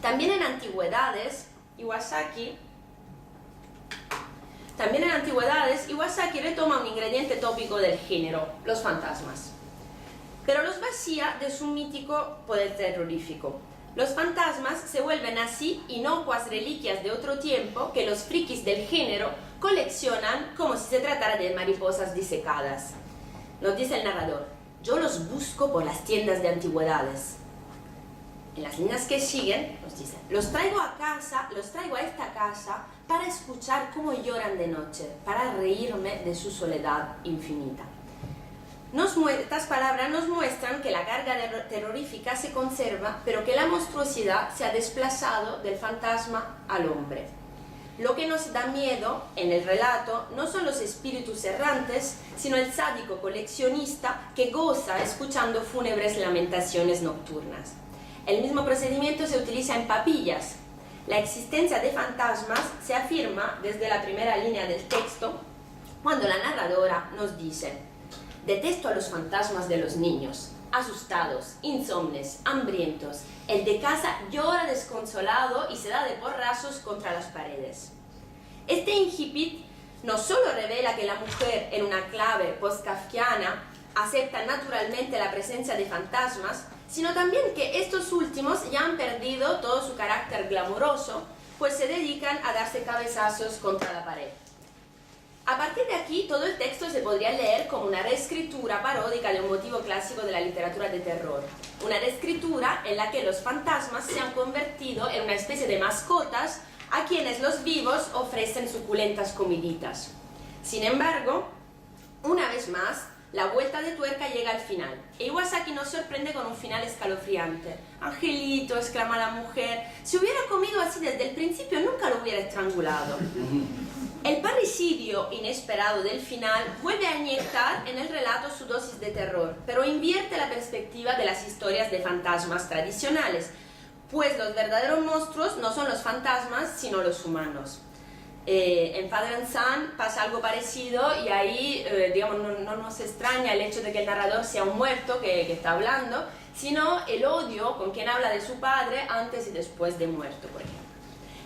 También en Antigüedades, Iwasaki retoma un ingrediente tópico del género, los fantasmas. Pero los vacía de su mítico poder terrorífico. Los fantasmas se vuelven así inocuas reliquias de otro tiempo que los frikis del género coleccionan como si se tratara de mariposas disecadas. Nos dice el narrador: yo los busco por las tiendas de antigüedades. En las líneas que siguen nos dice: los traigo a esta casa para escuchar cómo lloran de noche, para reírme de su soledad infinita. Estas palabras nos muestran que la carga terrorífica se conserva, pero que la monstruosidad se ha desplazado del fantasma al hombre. Lo que nos da miedo en el relato no son los espíritus errantes, sino el sádico coleccionista que goza escuchando fúnebres lamentaciones nocturnas. El mismo procedimiento se utiliza en Papillas. La existencia de fantasmas se afirma desde la primera línea del texto, cuando la narradora nos dice: detesto a los fantasmas de los niños, asustados, insomnes, hambrientos. El de casa llora desconsolado y se da de porrazos contra las paredes. Este incipit no solo revela que la mujer, en una clave post-kafkiana, acepta naturalmente la presencia de fantasmas, sino también que estos últimos ya han perdido todo su carácter glamuroso, pues se dedican a darse cabezazos contra la pared. A partir de aquí, todo el texto se podría leer como una reescritura paródica de un motivo clásico de la literatura de terror. Una reescritura en la que los fantasmas se han convertido en una especie de mascotas a quienes los vivos ofrecen suculentas comiditas. Sin embargo, una vez más, la vuelta de tuerca llega al final. E Iwasaki nos sorprende con un final escalofriante. Angelito, exclama la mujer, si hubiera comido así desde el principio nunca lo hubiera estrangulado. El parricidio inesperado del final vuelve a inyectar en el relato su dosis de terror, pero invierte la perspectiva de las historias de fantasmas tradicionales, pues los verdaderos monstruos no son los fantasmas, sino los humanos. En Father and Son pasa algo parecido y ahí digamos, no nos extraña el hecho de que el narrador sea un muerto que está hablando, sino el odio con quien habla de su padre antes y después de muerto, por ejemplo.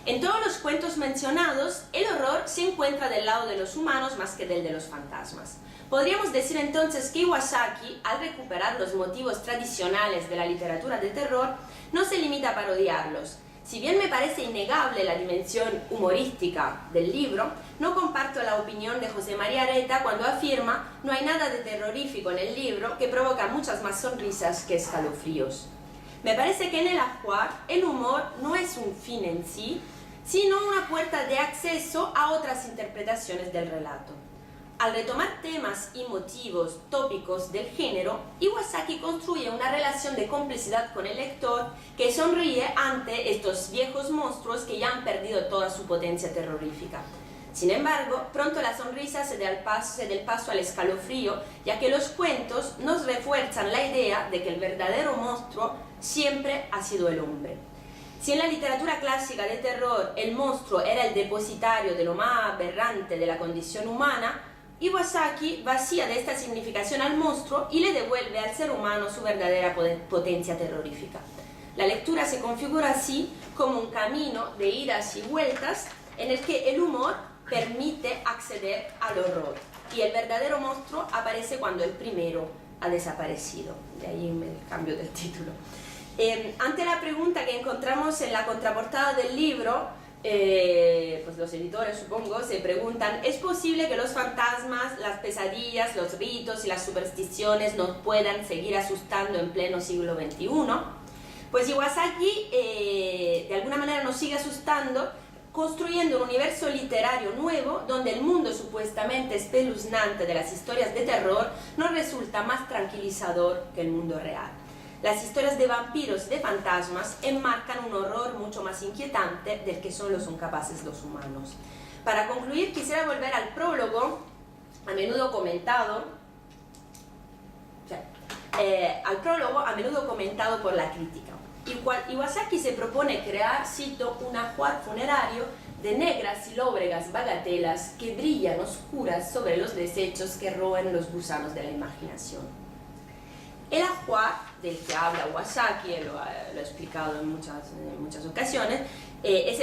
En todos los cuentos mencionados, el horror se encuentra del lado de los humanos más que del de los fantasmas. Podríamos decir entonces que Iwasaki, al recuperar los motivos tradicionales de la literatura de terror, no se limita a parodiarlos. Si bien me parece innegable la dimensión humorística del libro, no comparto la opinión de José María Areta cuando afirma: no hay nada de terrorífico en el libro, que provoca muchas más sonrisas que escalofríos. Me parece que en el ajuar el humor no es un fin en sí, sino una puerta de acceso a otras interpretaciones del relato. Al retomar temas y motivos tópicos del género, Iwasaki construye una relación de complicidad con el lector que sonríe ante estos viejos monstruos que ya han perdido toda su potencia terrorífica. Sin embargo, pronto la sonrisa se da el paso al escalofrío, ya que los cuentos nos refuerzan la idea de que el verdadero monstruo siempre ha sido el hombre. Si en la literatura clásica de terror el monstruo era el depositario de lo más aberrante de la condición humana, Iwasaki vacía de esta significación al monstruo y le devuelve al ser humano su verdadera potencia terrorífica. La lectura se configura así como un camino de idas y vueltas en el que el humor permite acceder al horror y el verdadero monstruo aparece cuando el primero ha desaparecido. De ahí el cambio del título. Ante la pregunta que encontramos en la contraportada del libro, pues los editores, supongo, se preguntan: ¿es posible que los fantasmas, las pesadillas, los ritos y las supersticiones nos puedan seguir asustando en pleno siglo XXI? Pues Iwasaki de alguna manera nos sigue asustando, construyendo un universo literario nuevo donde el mundo supuestamente espeluznante de las historias de terror nos resulta más tranquilizador que el mundo real. Las historias de vampiros y de fantasmas enmarcan un horror mucho más inquietante del que solo son capaces los humanos. Para concluir, quisiera volver al prólogo, a menudo comentado por la crítica. Iwasaki se propone crear, cito, un ajuar funerario de negras y lóbregas bagatelas que brillan oscuras sobre los desechos que roen los gusanos de la imaginación. El ajuar, del que habla Iwasaki, lo ha explicado en muchas ocasiones, es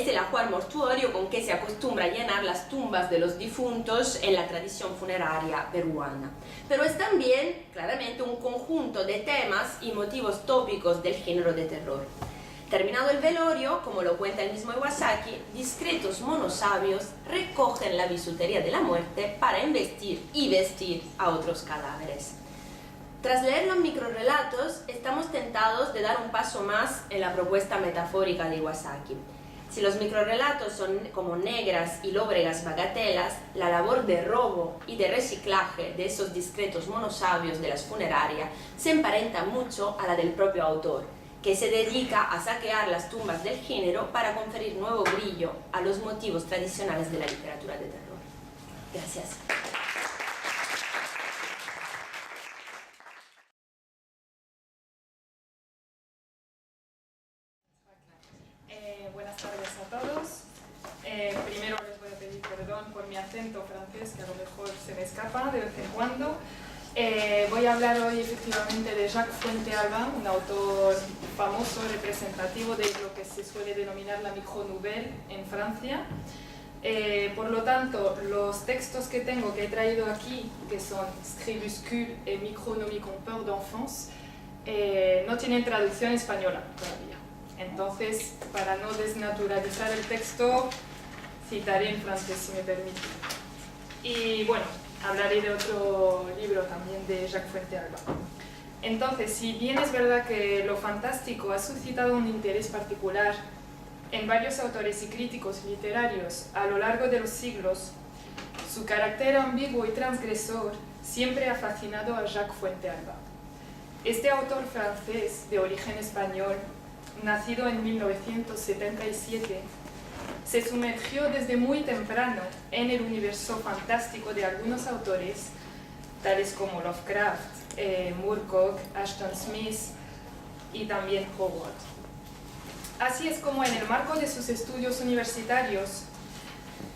el ajuar mortuorio con que se acostumbra a llenar las tumbas de los difuntos en la tradición funeraria peruana. Pero es también, claramente, un conjunto de temas y motivos tópicos del género de terror. Terminado el velorio, como lo cuenta el mismo Iwasaki, discretos monosabios recogen la bisutería de la muerte para embestir y vestir a otros cadáveres. Tras leer los microrrelatos, estamos tentados de dar un paso más en la propuesta metafórica de Iwasaki. Si los microrrelatos son como negras y lóbregas bagatelas, la labor de robo y de reciclaje de esos discretos monosabios de las funerarias se emparenta mucho a la del propio autor, que se dedica a saquear las tumbas del género para conferir nuevo brillo a los motivos tradicionales de la literatura de terror. Gracias. Buenas tardes a todos. Primero les voy a pedir perdón por mi acento francés, que a lo mejor se me escapa de vez en cuando. Voy a hablar hoy efectivamente de Jacques Fuentealba, un autor famoso, representativo de lo que se suele denominar la micronouvelle en Francia. Por lo tanto, los textos que he traído aquí, que son Scribuscule y Micronomie con peur d'enfance, no tienen traducción española todavía. Entonces, para no desnaturalizar el texto, citaré en francés, si me permite. Y bueno, hablaré de otro libro también de Jacques Fuentealba. Entonces, si bien es verdad que lo fantástico ha suscitado un interés particular en varios autores y críticos literarios a lo largo de los siglos, su carácter ambiguo y transgresor siempre ha fascinado a Jacques Fuentealba. Este autor francés de origen español, nacido en 1977, se sumergió desde muy temprano en el universo fantástico de algunos autores, tales como Lovecraft, Moorcock, Ashton Smith y también Howard. Así es como en el marco de sus estudios universitarios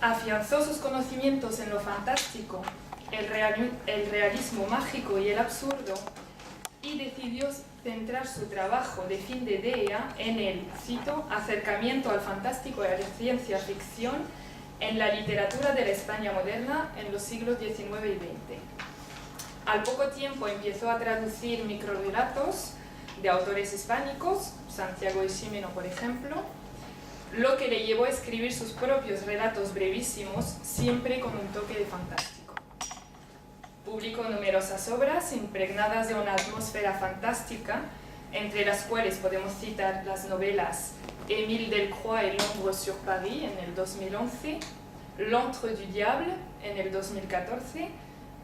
afianzó sus conocimientos en lo fantástico, el realismo mágico y el absurdo, y decidió centrar su trabajo de fin de DEA en el, cito, acercamiento al fantástico y a la ciencia ficción en la literatura de la España moderna en los siglos XIX y XX. Al poco tiempo empezó a traducir microrrelatos de autores hispánicos, Santiago y Ximeno, por ejemplo, lo que le llevó a escribir sus propios relatos brevísimos, siempre con un toque de fantástico. Publicó numerosas obras impregnadas de una atmósfera fantástica, entre las cuales podemos citar las novelas Émile Delcroix et l'ombre sur Paris en el 2011, L'Antre du Diable en el 2014,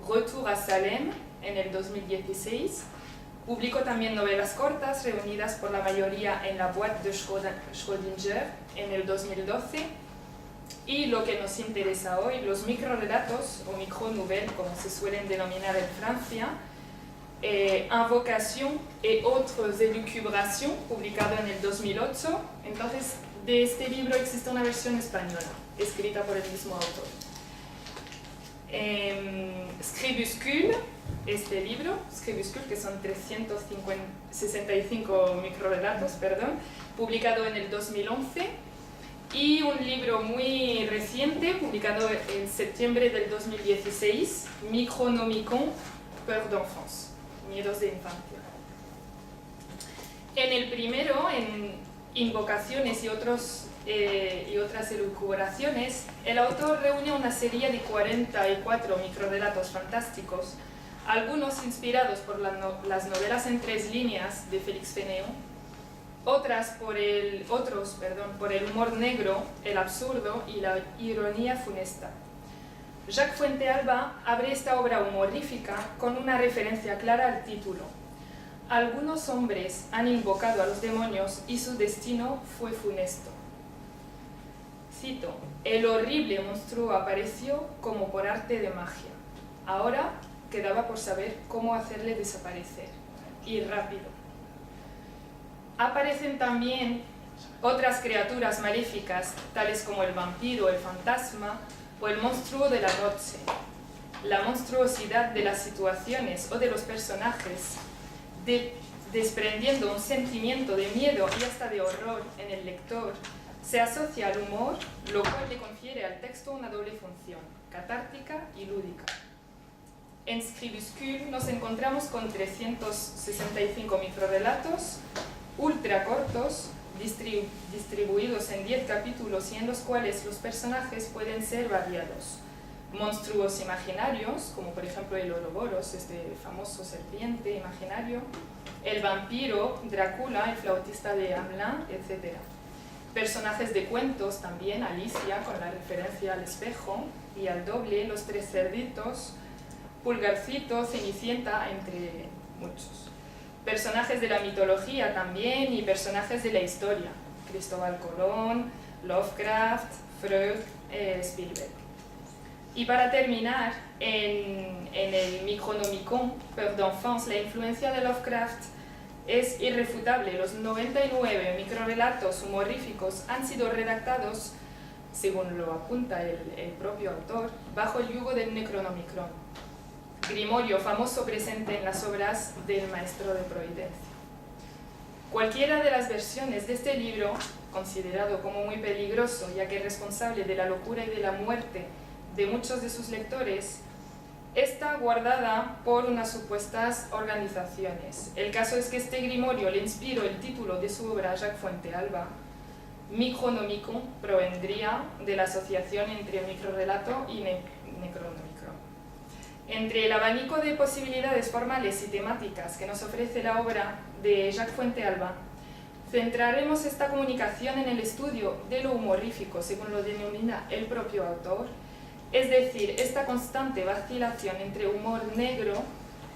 Retour à Salem en el 2016. Publicó también novelas cortas reunidas por la mayoría en La Boîte de Schrödinger en el 2012. Y lo que nos interesa hoy, los microrelatos o micronouvelles, como se suelen denominar en Francia, Invocation et autres élucubrations, publicado en el 2008. Entonces, de este libro existe una versión española, escrita por el mismo autor. Scribuscule, este libro, Scribuscule, que son 365 microrelatos, publicado en el 2011. Y un libro muy reciente, publicado en septiembre del 2016, Micronomie con peur d'enfance, miedos de infancia. En el primero, en Invocaciones y otras elucubraciones, el autor reúne una serie de 44 microrelatos fantásticos, algunos inspirados por las novelas en 3 líneas de Félix Fénéon, otros por el humor negro, el absurdo y la ironía funesta. Jacques Fuentealba abre esta obra humorífica con una referencia clara al título. Algunos hombres han invocado a los demonios y su destino fue funesto. Cito, el horrible monstruo apareció como por arte de magia. Ahora quedaba por saber cómo hacerle desaparecer. Y rápido. Aparecen también otras criaturas maléficas, tales como el vampiro, el fantasma o el monstruo de la noche. la monstruosidad de las situaciones o de los personajes, desprendiendo un sentimiento de miedo y hasta de horror en el lector, se asocia al humor, lo cual le confiere al texto una doble función, catártica y lúdica. En Scribuscule nos encontramos con 365 microrelatos ultra cortos, distribuidos en 10 capítulos y en los cuales los personajes pueden ser variados. Monstruos imaginarios, como por ejemplo el Ouroboros, este famoso serpiente imaginario, el vampiro, Drácula, el flautista de Hamelin, etc. Personajes de cuentos también, Alicia, con la referencia al espejo y al doble, los tres cerditos, Pulgarcito, Cenicienta, entre muchos. Personajes de la mitología también y personajes de la historia, Cristóbal Colón, Lovecraft, Freud, Spielberg. Y para terminar, en el Micronomicon, Peur d'enfance, la influencia de Lovecraft es irrefutable. Los 99 microrelatos humoríficos han sido redactados, según lo apunta el propio autor, bajo el yugo del Necronomicon, grimorio famoso presente en las obras del Maestro de Providencia. Cualquiera de las versiones de este libro, considerado como muy peligroso, ya que es responsable de la locura y de la muerte de muchos de sus lectores, está guardada por unas supuestas organizaciones. El caso es que este grimorio le inspiró el título de su obra a Jacques Fuentealba. Micronomicon provendría de la asociación entre microrelato y necronomicon. Entre el abanico de posibilidades formales y temáticas que nos ofrece la obra de Jacques Fuentealba, centraremos esta comunicación en el estudio de lo humorífico, según lo denomina el propio autor, es decir, esta constante vacilación entre humor negro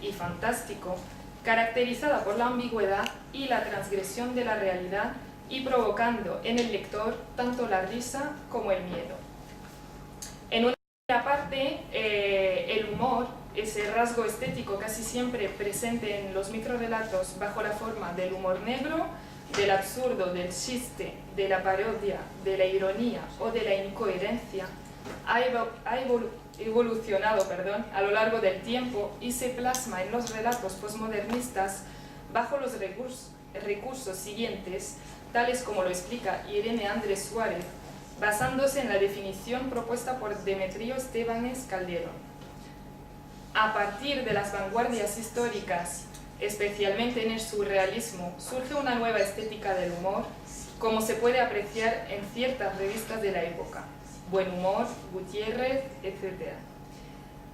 y fantástico, caracterizada por la ambigüedad y la transgresión de la realidad y provocando en el lector tanto la risa como el miedo. En una primera parte, el humor, ese rasgo estético casi siempre presente en los microrelatos bajo la forma del humor negro, del absurdo, del chiste, de la parodia, de la ironía o de la incoherencia, ha evolucionado a lo largo del tiempo y se plasma en los relatos posmodernistas bajo los recursos siguientes, tales como lo explica Irene Andrés Suárez, basándose en la definición propuesta por Demetrio Estebanez Calderón. A partir de las vanguardias históricas, especialmente en el surrealismo, surge una nueva estética del humor, como se puede apreciar en ciertas revistas de la época. Buen Humor, Gutiérrez, etc.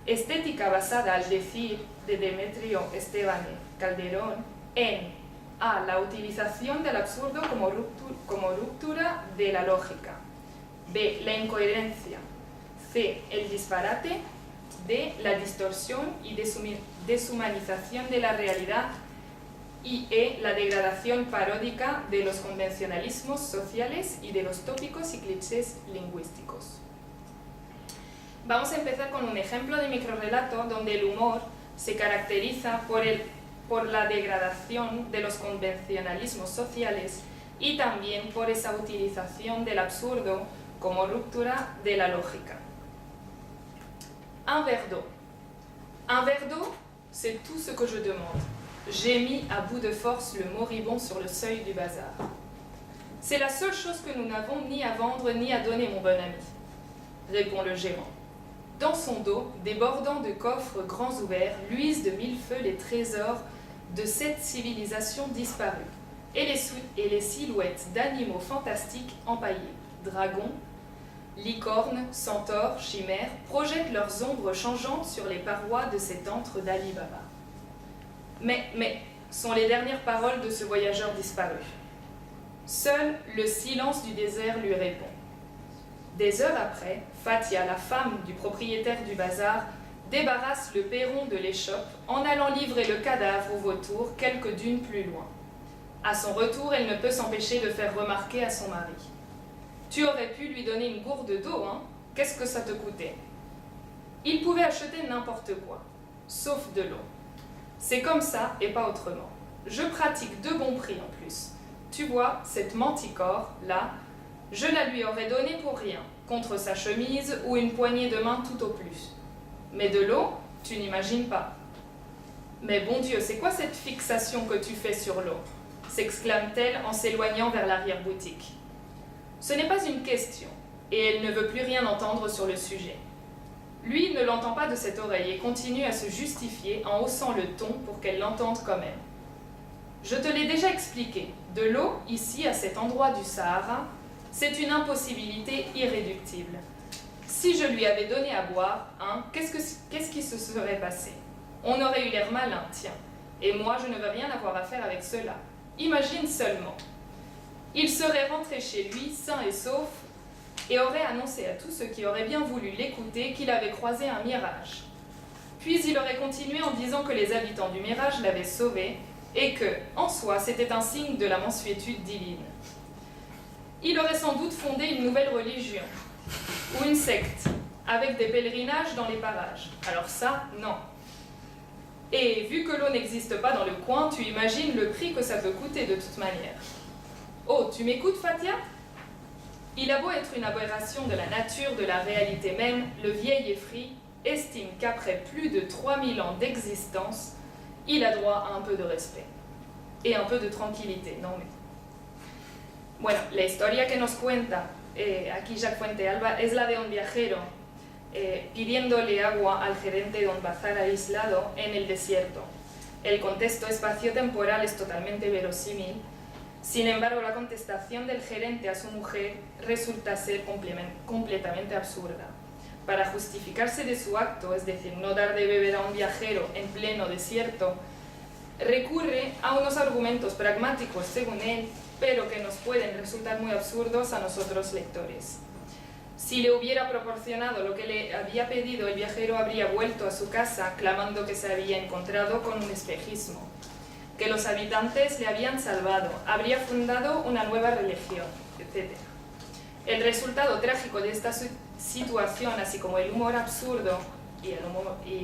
Estética basada, al decir de Demetrio Estebanez Calderón, en A. La utilización del absurdo como ruptura de la lógica. B. La incoherencia. C. El disparate. D. La distorsión y deshumanización de la realidad. Y E. La degradación paródica de los convencionalismos sociales y de los tópicos y clichés lingüísticos. Vamos a empezar con un ejemplo de microrelato donde el humor se caracteriza por la degradación de los convencionalismos sociales y también por esa utilización del absurdo como ruptura de la lógica. Un verre d'eau. Un verre d'eau, c'est tout ce que je demande. J'ai mis à bout de force le moribond sur le seuil du bazar. C'est la seule chose que nous n'avons ni à vendre ni à donner, mon bon ami, répond le gérant. Dans son dos, débordant de coffres grands ouverts, luisent de mille feux les trésors de cette civilisation disparue, et les silhouettes d'animaux fantastiques empaillés, dragons, licornes, centaures, chimères, projettent leurs ombres changeantes sur les parois de cet antre d'Ali Baba. Mais, sont les dernières paroles de ce voyageur disparu. Seul le silence du désert lui répond. Des heures après, Fatia, la femme du propriétaire du bazar, débarrasse le perron de l'échoppe en allant livrer le cadavre au vautour quelques dunes plus loin. À son retour, elle ne peut s'empêcher de faire remarquer à son mari. « Tu aurais pu lui donner une gourde d'eau, hein? Qu'est-ce que ça te coûtait ?» Il pouvait acheter n'importe quoi, sauf de l'eau. C'est comme ça et pas autrement. Je pratique de bons prix en plus. Tu vois, cette manticore, là, je la lui aurais donnée pour rien, contre sa chemise ou une poignée de main tout au plus. Mais de l'eau, tu n'imagines pas. Mais bon Dieu, c'est quoi cette fixation que tu fais sur l'eau? S'exclame-t-elle en s'éloignant vers l'arrière-boutique. Ce n'est pas une question, et elle ne veut plus rien entendre sur le sujet. Lui ne l'entend pas de cette oreille et continue à se justifier en haussant le ton pour qu'elle l'entende quand même. Je te l'ai déjà expliqué, de l'eau, ici, à cet endroit du Sahara, c'est une impossibilité irréductible. Si je lui avais donné à boire, qu'est-ce qui se serait passé? On aurait eu l'air malin, tiens. Et moi, je ne veux rien avoir à faire avec cela. Imagine seulement. Il serait rentré chez lui, sain et sauf, et aurait annoncé à tous ceux qui auraient bien voulu l'écouter qu'il avait croisé un mirage. Puis il aurait continué en disant que les habitants du mirage l'avaient sauvé, et que, en soi, c'était un signe de la mansuétude divine. Il aurait sans doute fondé une nouvelle religion, ou une secte, avec des pèlerinages dans les parages. Alors ça, non. Et vu que l'eau n'existe pas dans le coin, tu imagines le prix que ça peut coûter de toute manière. Oh, tu m'écoutes, Fatia? Il a beau être une aberration de la nature, de la réalité même, le vieil effrit estime qu'après plus de 3000 ans d'existence, il a droit à un peu de respect. Et un peu de tranquillité, non mais... Bueno, la historia que nos cuenta aquí Jacques Fuentealba es la de un viajero pidiéndole agua al gerente don Bazar aislado en el desierto. El contexto espacio-temporal es totalmente verosímil, sin embargo la contestación del gerente a su mujer resulta ser completamente absurda. Para justificarse de su acto, es decir, no dar de beber a un viajero en pleno desierto, recurre a unos argumentos pragmáticos según él, pero que nos pueden resultar muy absurdos a nosotros lectores. Si le hubiera proporcionado lo que le había pedido, el viajero habría vuelto a su casa clamando que se había encontrado con un espejismo, que los habitantes le habían salvado, habría fundado una nueva religión, etc. El resultado trágico de esta situación, así como el humor absurdo y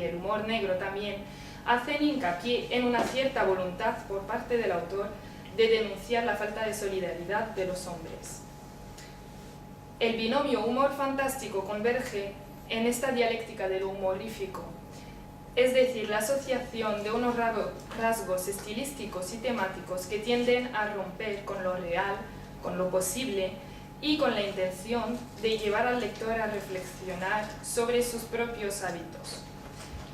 el humor negro también, hacen hincapié en una cierta voluntad por parte del autor de denunciar la falta de solidaridad de los hombres. El binomio humor fantástico converge en esta dialéctica de lo humorífico, es decir, la asociación de unos rasgos estilísticos y temáticos que tienden a romper con lo real, con lo posible y con la intención de llevar al lector a reflexionar sobre sus propios hábitos.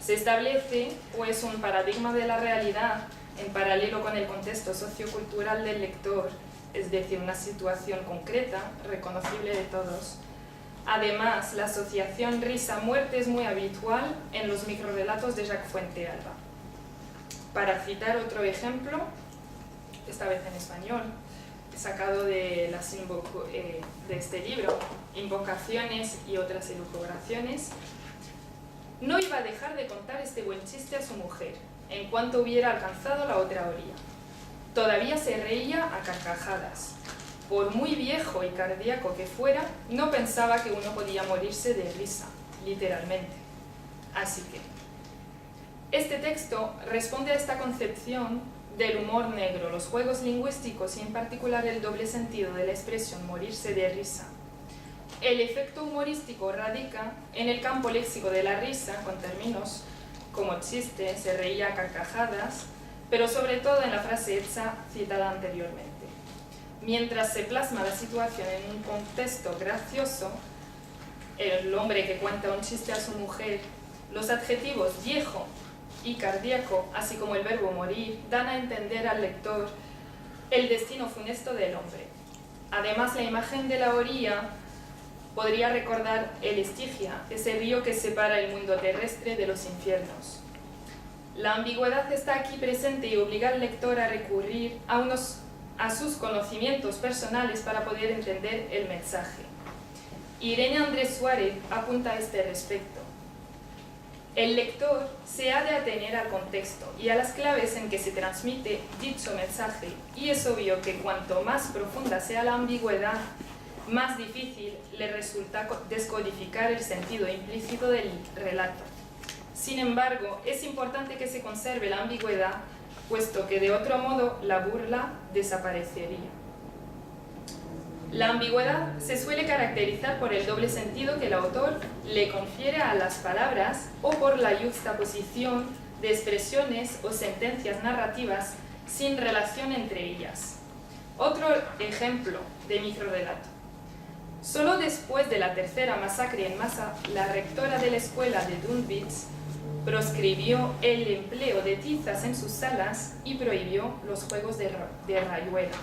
Se establece, pues, un paradigma de la realidad en paralelo con el contexto sociocultural del lector, es decir, una situación concreta, reconocible de todos. Además, la asociación risa-muerte es muy habitual en los microrelatos de Jacques Fuentealba. Para citar otro ejemplo, esta vez en español, sacado de este libro, Invocaciones y otras elucubraciones, no iba a dejar de contar este buen chiste a su mujer, en cuanto hubiera alcanzado la otra orilla. Todavía se reía a carcajadas. Por muy viejo y cardíaco que fuera, no pensaba que uno podía morirse de risa, literalmente. Así que, este texto responde a esta concepción del humor negro, los juegos lingüísticos y en particular el doble sentido de la expresión morirse de risa. El efecto humorístico radica en el campo léxico de la risa, con términos como chiste, se reía a carcajadas, pero sobre todo en la frase hecha citada anteriormente. Mientras se plasma la situación en un contexto gracioso, el hombre que cuenta un chiste a su mujer, los adjetivos viejo y cardíaco, así como el verbo morir, dan a entender al lector el destino funesto del hombre. Además, la imagen de la orilla podría recordar el Estigia, ese río que separa el mundo terrestre de los infiernos. La ambigüedad está aquí presente y obliga al lector a recurrir a sus conocimientos personales para poder entender el mensaje. Irene Andrés Suárez apunta a este respecto. El lector se ha de atener al contexto y a las claves en que se transmite dicho mensaje, y es obvio que cuanto más profunda sea la ambigüedad, más difícil le resulta descodificar el sentido implícito del relato. Sin embargo, es importante que se conserve la ambigüedad, puesto que de otro modo la burla desaparecería. La ambigüedad se suele caracterizar por el doble sentido que el autor le confiere a las palabras o por la yuxtaposición de expresiones o sentencias narrativas sin relación entre ellas. Otro ejemplo de microrrelato. Solo después de la tercera masacre en masa, la rectora de la escuela de Dunwich proscribió el empleo de tizas en sus salas y prohibió los juegos de rayuela.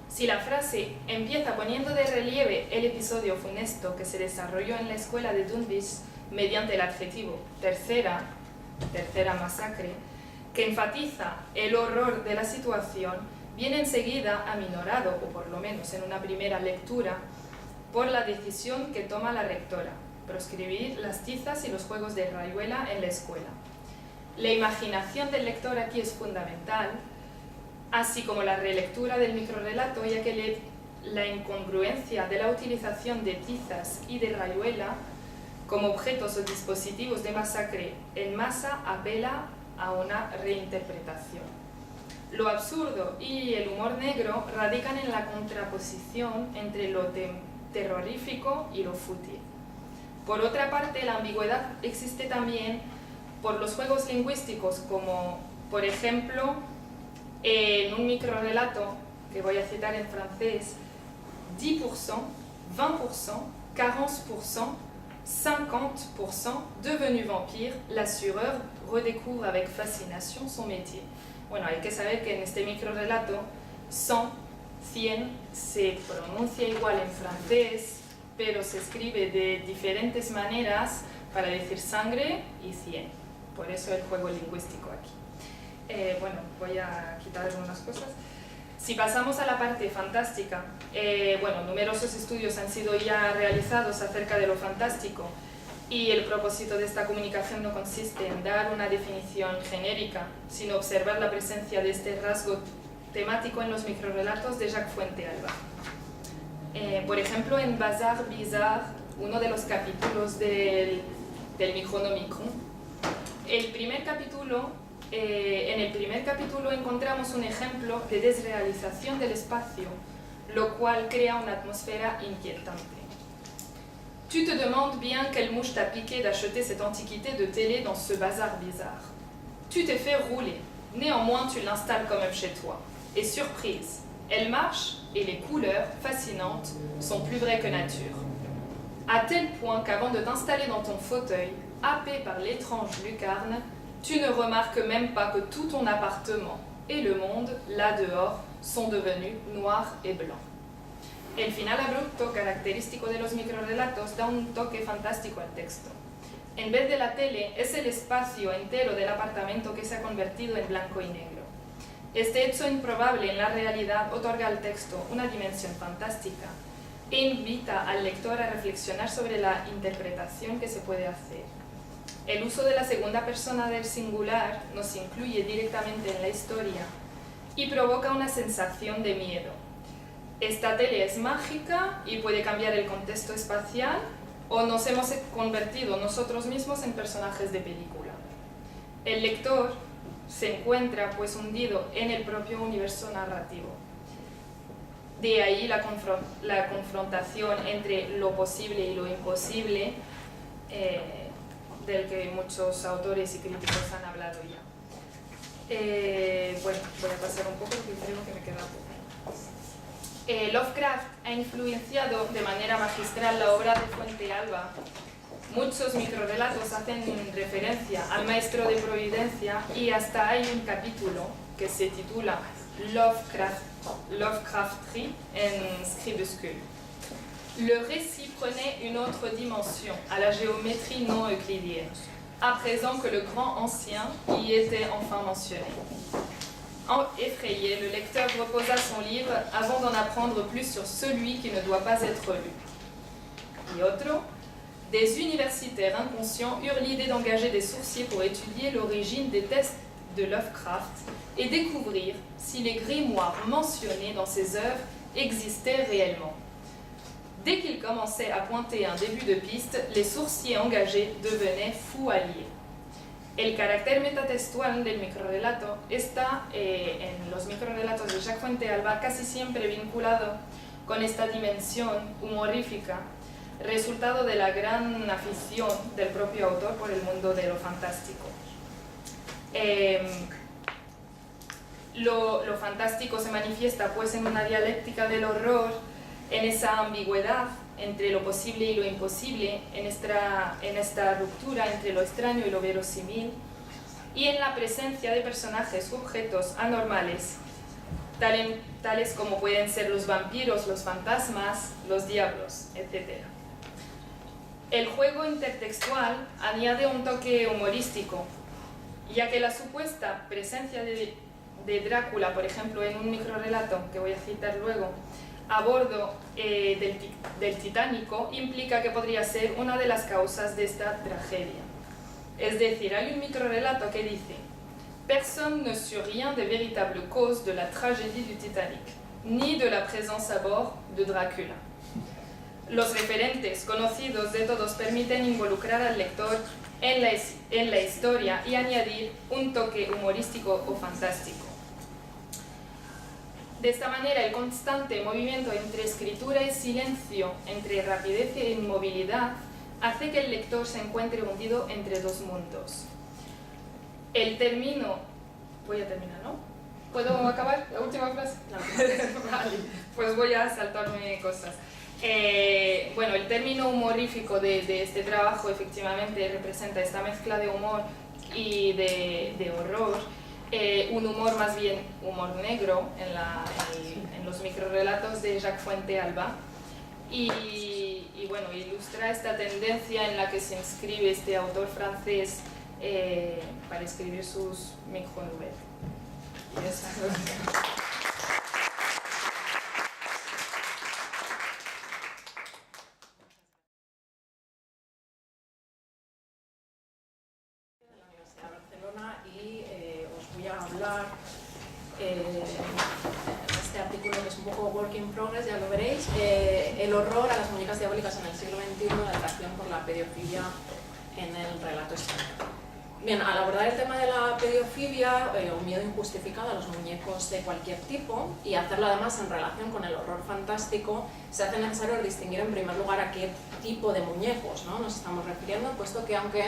Si la frase empieza poniendo de relieve el episodio funesto que se desarrolló en la escuela de Dunwich mediante el adjetivo tercera masacre, que enfatiza el horror de la situación, viene enseguida aminorado, o por lo menos en una primera lectura, por la decisión que toma la rectora: proscribir las tizas y los juegos de rayuela en la escuela. La imaginación del lector aquí es fundamental, así como la relectura del microrrelato, ya que la incongruencia de la utilización de tizas y de rayuela como objetos o dispositivos de masacre en masa apela a una reinterpretación. Lo absurdo y el humor negro radican en la contraposición entre lo terrorífico y lo fútil. Por otra parte, la ambigüedad existe también por los juegos lingüísticos, como por ejemplo en un microrrelato que voy a citar en francés: 10%, 20%, 40%, 50% devenu vampire, l'assureur redécouvre avec fascination son métier. Bueno, hay que saber que en este microrrelato 100 se pronuncia igual en francés, pero se escribe de diferentes maneras para decir sangre y 100. Por eso el juego lingüístico aquí. Bueno, voy a quitar algunas cosas. Si pasamos a la parte fantástica, bueno, numerosos estudios han sido ya realizados acerca de lo fantástico, y el propósito de esta comunicación no consiste en dar una definición genérica, sino observar la presencia de este rasgo temático en los microrrelatos de Jacques Fuentealba. Por ejemplo, en Bazar Bizarre, uno de los capítulos del Micronomicon, en el primer capítulo encontramos un ejemplo de desrealización del espacio, lo cual crea una atmósfera inquietante. Tu te demandes bien quelle mouche t'a piqué d'acheter cette antiquité de télé dans ce bazar bizarre. Tu t'es fait rouler, néanmoins tu l'installes quand même chez toi. Et surprise, elle marche et les couleurs fascinantes sont plus vraies que nature. À tel point qu'avant de t'installer dans ton fauteuil, happé par l'étrange lucarne, tu ne remarques même pas que tout ton appartement et le monde, là dehors, sont devenus noirs et blancs. El final abrupto característico de los microrrelatos da un toque fantástico al texto. En vez de la tele, es el espacio entero del apartamento que se ha convertido en blanco y negro. Este hecho improbable en la realidad otorga al texto una dimensión fantástica e invita al lector a reflexionar sobre la interpretación que se puede hacer. El uso de la segunda persona del singular nos incluye directamente en la historia y provoca una sensación de miedo. Esta tele es mágica y puede cambiar el contexto espacial, o nos hemos convertido nosotros mismos en personajes de película. El lector se encuentra pues hundido en el propio universo narrativo. De ahí la confrontación entre lo posible y lo imposible, del que muchos autores y críticos han hablado ya. Bueno, voy a pasar un poco porque creo que me queda poco. Lovecraft ha influenciado de manera magistral la obra de Fuentealba. Muchos microrrelatos hacen referencia al maestro de Providencia y hasta hay un capítulo que se titula Lovecraftry en Scribuscule. Le récit prenait une autre dimension à la géométrie non euclidienne, à présent que le grand ancien y était enfin mentionné. Effrayé, le lecteur reposa son livre avant d'en apprendre plus sur celui qui ne doit pas être lu. Et autre, des universitaires inconscients eurent l'idée d'engager des sourciers pour étudier l'origine des tests de Lovecraft et découvrir si les grimoires mentionnés dans ses œuvres existaient réellement. Dès qu'ils commençaient à pointer un début de piste, les sourciers engagés devenaient fous alliés. El carácter metatextual del microrrelato está en los microrrelatos de Jacques Fuentealba casi siempre vinculado con esta dimensión humorífica, resultado de la gran afición del propio autor por el mundo de lo fantástico. Lo fantástico se manifiesta pues en una dialéctica del horror, en esa ambigüedad entre lo posible y lo imposible, en esta ruptura entre lo extraño y lo verosímil, y en la presencia de personajes u objetos anormales, tales como pueden ser los vampiros, los fantasmas, los diablos, etc. El juego intertextual añade un toque humorístico, ya que la supuesta presencia de Drácula, por ejemplo, en un microrrelato que voy a citar luego, a bordo del Titánico, implica que podría ser una de las causas de esta tragedia. Es decir, hay un microrrelato que dice: Personne ne sut rien des véritables causes de la tragédie du Titanic, ni de la présence à bord de Drácula. Los referentes conocidos de todos permiten involucrar al lector en la historia y añadir un toque humorístico o fantástico. De esta manera, el constante movimiento entre escritura y silencio, entre rapidez e inmovilidad, hace que el lector se encuentre hundido entre dos mundos. El término... Voy a terminar, ¿no? ¿Puedo acabar la última frase? Vale, pues voy a saltarme cosas. Bueno, el término humorífico de este trabajo efectivamente representa esta mezcla de humor y de horror. Un humor más bien humor negro en los microrrelatos de Jacques Fuentealba y bueno, ilustra esta tendencia en la que se inscribe este autor francés para escribir sus micronovelas. Hablar este artículo, que es un poco work in progress, ya lo veréis, el horror a las muñecas diabólicas en el siglo XXI, la atracción por la pedofilia en el relato español. Bien, al abordar el tema de la pedofilia, un miedo injustificado a los muñecos de cualquier tipo, y hacerlo además en relación con el horror fantástico, se hace necesario distinguir en primer lugar a qué tipo de muñecos, ¿no?, nos estamos refiriendo, puesto que aunque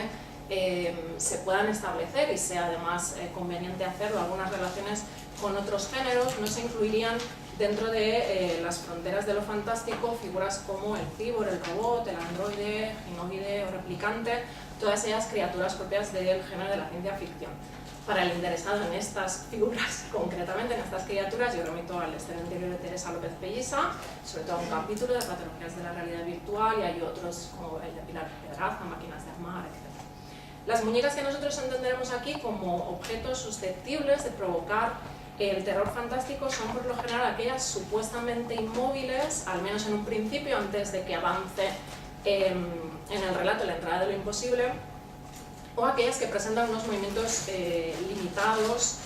se puedan establecer y sea además conveniente hacerlo algunas relaciones con otros géneros, no se incluirían dentro de las fronteras de lo fantástico figuras como el cibor, el robot, el androide, ginoide o replicante, todas ellas criaturas propias del género de la ciencia ficción. Para el interesado en estas figuras, concretamente en estas criaturas, yo remito al excelente libro de Teresa López Pelliza, sobre todo un capítulo de patologías de la realidad virtual, y hay otros como el de Pilar Pedraza, máquinas de armar, etc. Las muñecas que nosotros entenderemos aquí como objetos susceptibles de provocar el terror fantástico son por lo general aquellas supuestamente inmóviles, al menos en un principio, antes de que avance en el relato la entrada de lo imposible, o aquellas que presentan unos movimientos limitados,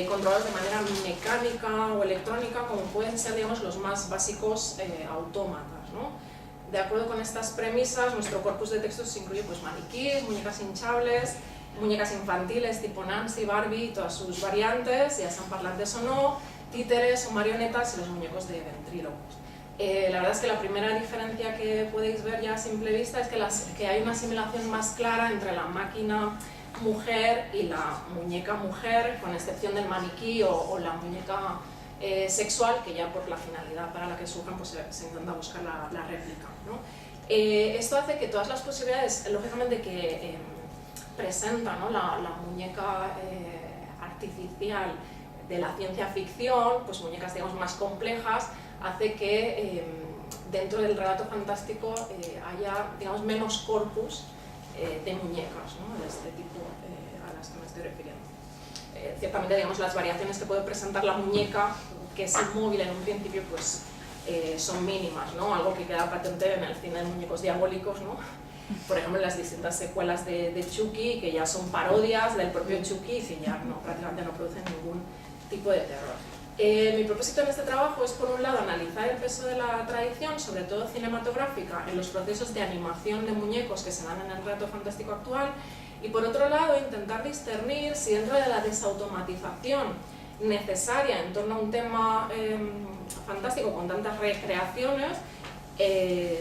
controlados de manera mecánica o electrónica, como pueden ser, digamos, los más básicos autómatas, ¿no? De acuerdo con estas premisas, nuestro corpus de textos incluye pues, maniquíes, muñecas hinchables, muñecas infantiles tipo Nancy, Barbie y todas sus variantes, ya sean parlantes o no, títeres o marionetas y los muñecos de ventrílocos. La verdad es que la primera diferencia que podéis ver ya a simple vista es que hay una asimilación más clara entre la máquina mujer y la muñeca mujer, con excepción del maniquí o la muñeca sexual, que ya por la finalidad para la que surjan pues se intenta buscar la réplica, ¿no? Esto hace que todas las posibilidades, lógicamente, que presenta, ¿no?, la muñeca artificial de la ciencia ficción, pues muñecas, digamos, más complejas, hace que dentro del relato fantástico haya, digamos, menos corpus de muñecas, ¿no?, de este tipo a las que me estoy refiriendo. Ciertamente, digamos, las variaciones que puede presentar la muñeca, que es inmóvil en un principio, pues son mínimas, ¿no? Algo que queda patente en el cine de muñecos diabólicos, ¿no? Por ejemplo, en las distintas secuelas de Chucky, que ya son parodias del propio Chucky y que ya prácticamente no producen ningún tipo de terror. Mi propósito en este trabajo es, por un lado, analizar el peso de la tradición, sobre todo cinematográfica, en los procesos de animación de muñecos que se dan en el relato fantástico actual, y por otro lado, intentar discernir si dentro de la desautomatización necesaria en torno a un tema fantástico con tantas recreaciones,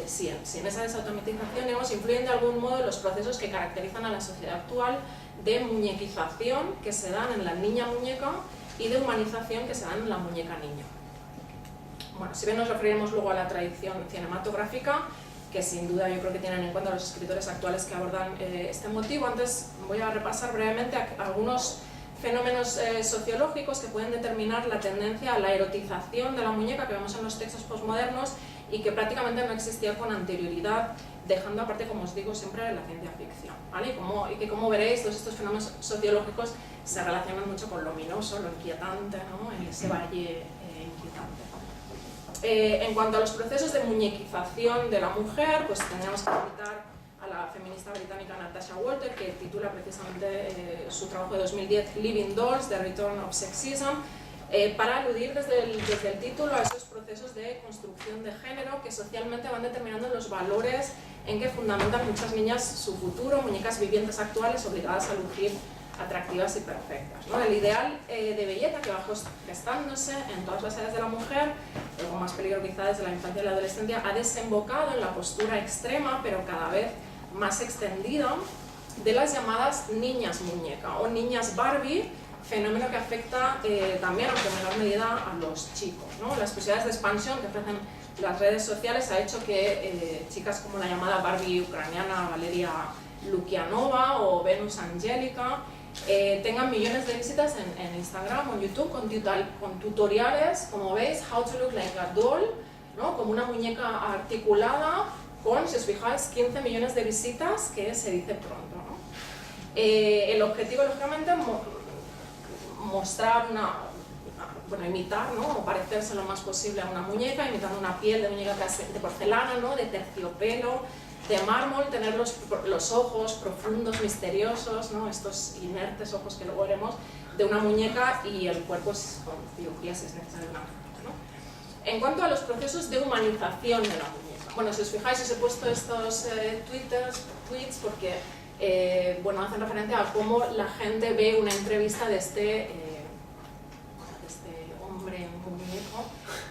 sin esa desautomatización, digamos, influyen de algún modo en los procesos que caracterizan a la sociedad actual de muñequización que se dan en la niña muñeca y de humanización que se dan en la muñeca niño. Bueno, si bien nos referiremos luego a la tradición cinematográfica, que sin duda yo creo que tienen en cuenta los escritores actuales que abordan este motivo, antes voy a repasar brevemente algunos fenómenos sociológicos que pueden determinar la tendencia a la erotización de la muñeca que vemos en los textos postmodernos y que prácticamente no existía con anterioridad, dejando aparte, como os digo, siempre la ciencia ficción, ¿vale? Y que, como veréis, todos estos fenómenos sociológicos se relacionan mucho con lo ominoso, lo inquietante, ¿no? En ese valle inquietante. En cuanto a los procesos de muñequización de la mujer, pues tendríamos que citar a la feminista británica Natasha Walter, que titula precisamente su trabajo de 2010 Living Dolls, The Return of Sexism, para aludir desde el título a esos procesos de construcción de género que socialmente van determinando los valores en que fundamentan muchas niñas su futuro, muñecas vivientes actuales obligadas a lucir atractivas y perfectas, ¿no? El ideal de belleza que va gestándose en todas las áreas de la mujer, o con más peligro quizá desde la infancia y la adolescencia, ha desembocado en la postura extrema, pero cada vez más extendida, de las llamadas niñas muñeca o niñas Barbie, fenómeno que afecta también, aunque en menor medida, a los chicos, ¿no? Las posibilidades de expansión que ofrecen las redes sociales ha hecho que chicas como la llamada Barbie ucraniana Valeria Lukianova o Venus Angelica tengan millones de visitas en Instagram o en YouTube con tutoriales, como veis, how to look like a doll, ¿no? Como una muñeca articulada con, si os fijáis, 15 millones de visitas, que se dice pronto, ¿no? El objetivo, lógicamente, mostrar imitar, ¿no? O parecerse lo más posible a una muñeca, imitando una piel de muñeca de porcelana, ¿no? De terciopelo, de mármol, tener los ojos profundos, misteriosos, ¿no? Estos inertes ojos que luego veremos, de una muñeca, y el cuerpo con cirugía si es necesario una muñeca, ¿no? En cuanto a los procesos de humanización de la muñeca, bueno, si os fijáis, os he puesto estos tweets porque hacen referencia a cómo la gente ve una entrevista de este hombre muñeco,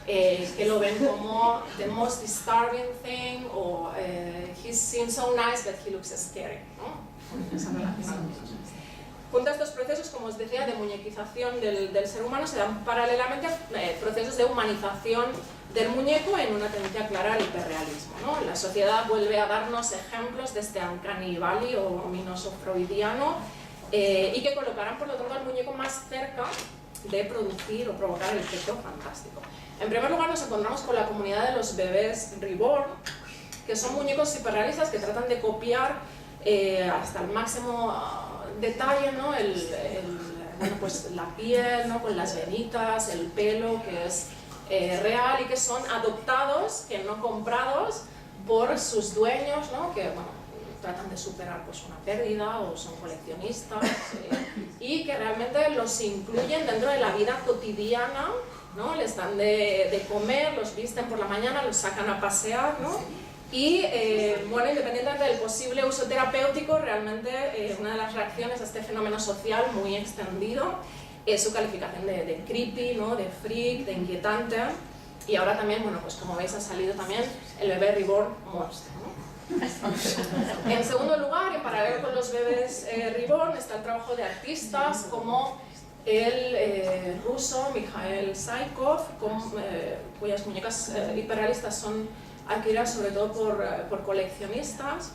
que lo ven como the most disturbing thing, o he seems so nice but he looks scary, ¿no? Esa relación. Junto a estos procesos, como os decía, de muñequización del ser humano, se dan paralelamente procesos de humanización del muñeco en una tendencia clara al hiperrealismo, ¿no? La sociedad vuelve a darnos ejemplos de este uncanny valley o ominoso freudiano y que colocarán, por lo tanto, al muñeco más cerca de producir o provocar el efecto fantástico. En primer lugar, nos encontramos con la comunidad de los bebés reborn, que son muñecos hiperrealistas que tratan de copiar hasta el máximo detalle, ¿no? Pues la piel, ¿no? Con las venitas, el pelo, que es real, y que son adoptados, que no comprados por sus dueños, ¿no? Que tratan de superar pues una pérdida o son coleccionistas y que realmente los incluyen dentro de la vida cotidiana, ¿no? Les dan de comer, los visten por la mañana, los sacan a pasear, ¿no? Y independientemente del posible uso terapéutico, realmente una de las reacciones a este fenómeno social muy extendido es su calificación de creepy, ¿no? De freak, de inquietante, y ahora también, pues como veis, ha salido también el bebé reborn monstruo, ¿no? En segundo lugar, en paralelo con los bebés reborn, está el trabajo de artistas como el ruso Mikhail Saikov, cuyas muñecas hiperrealistas son adquiridas sobre todo por coleccionistas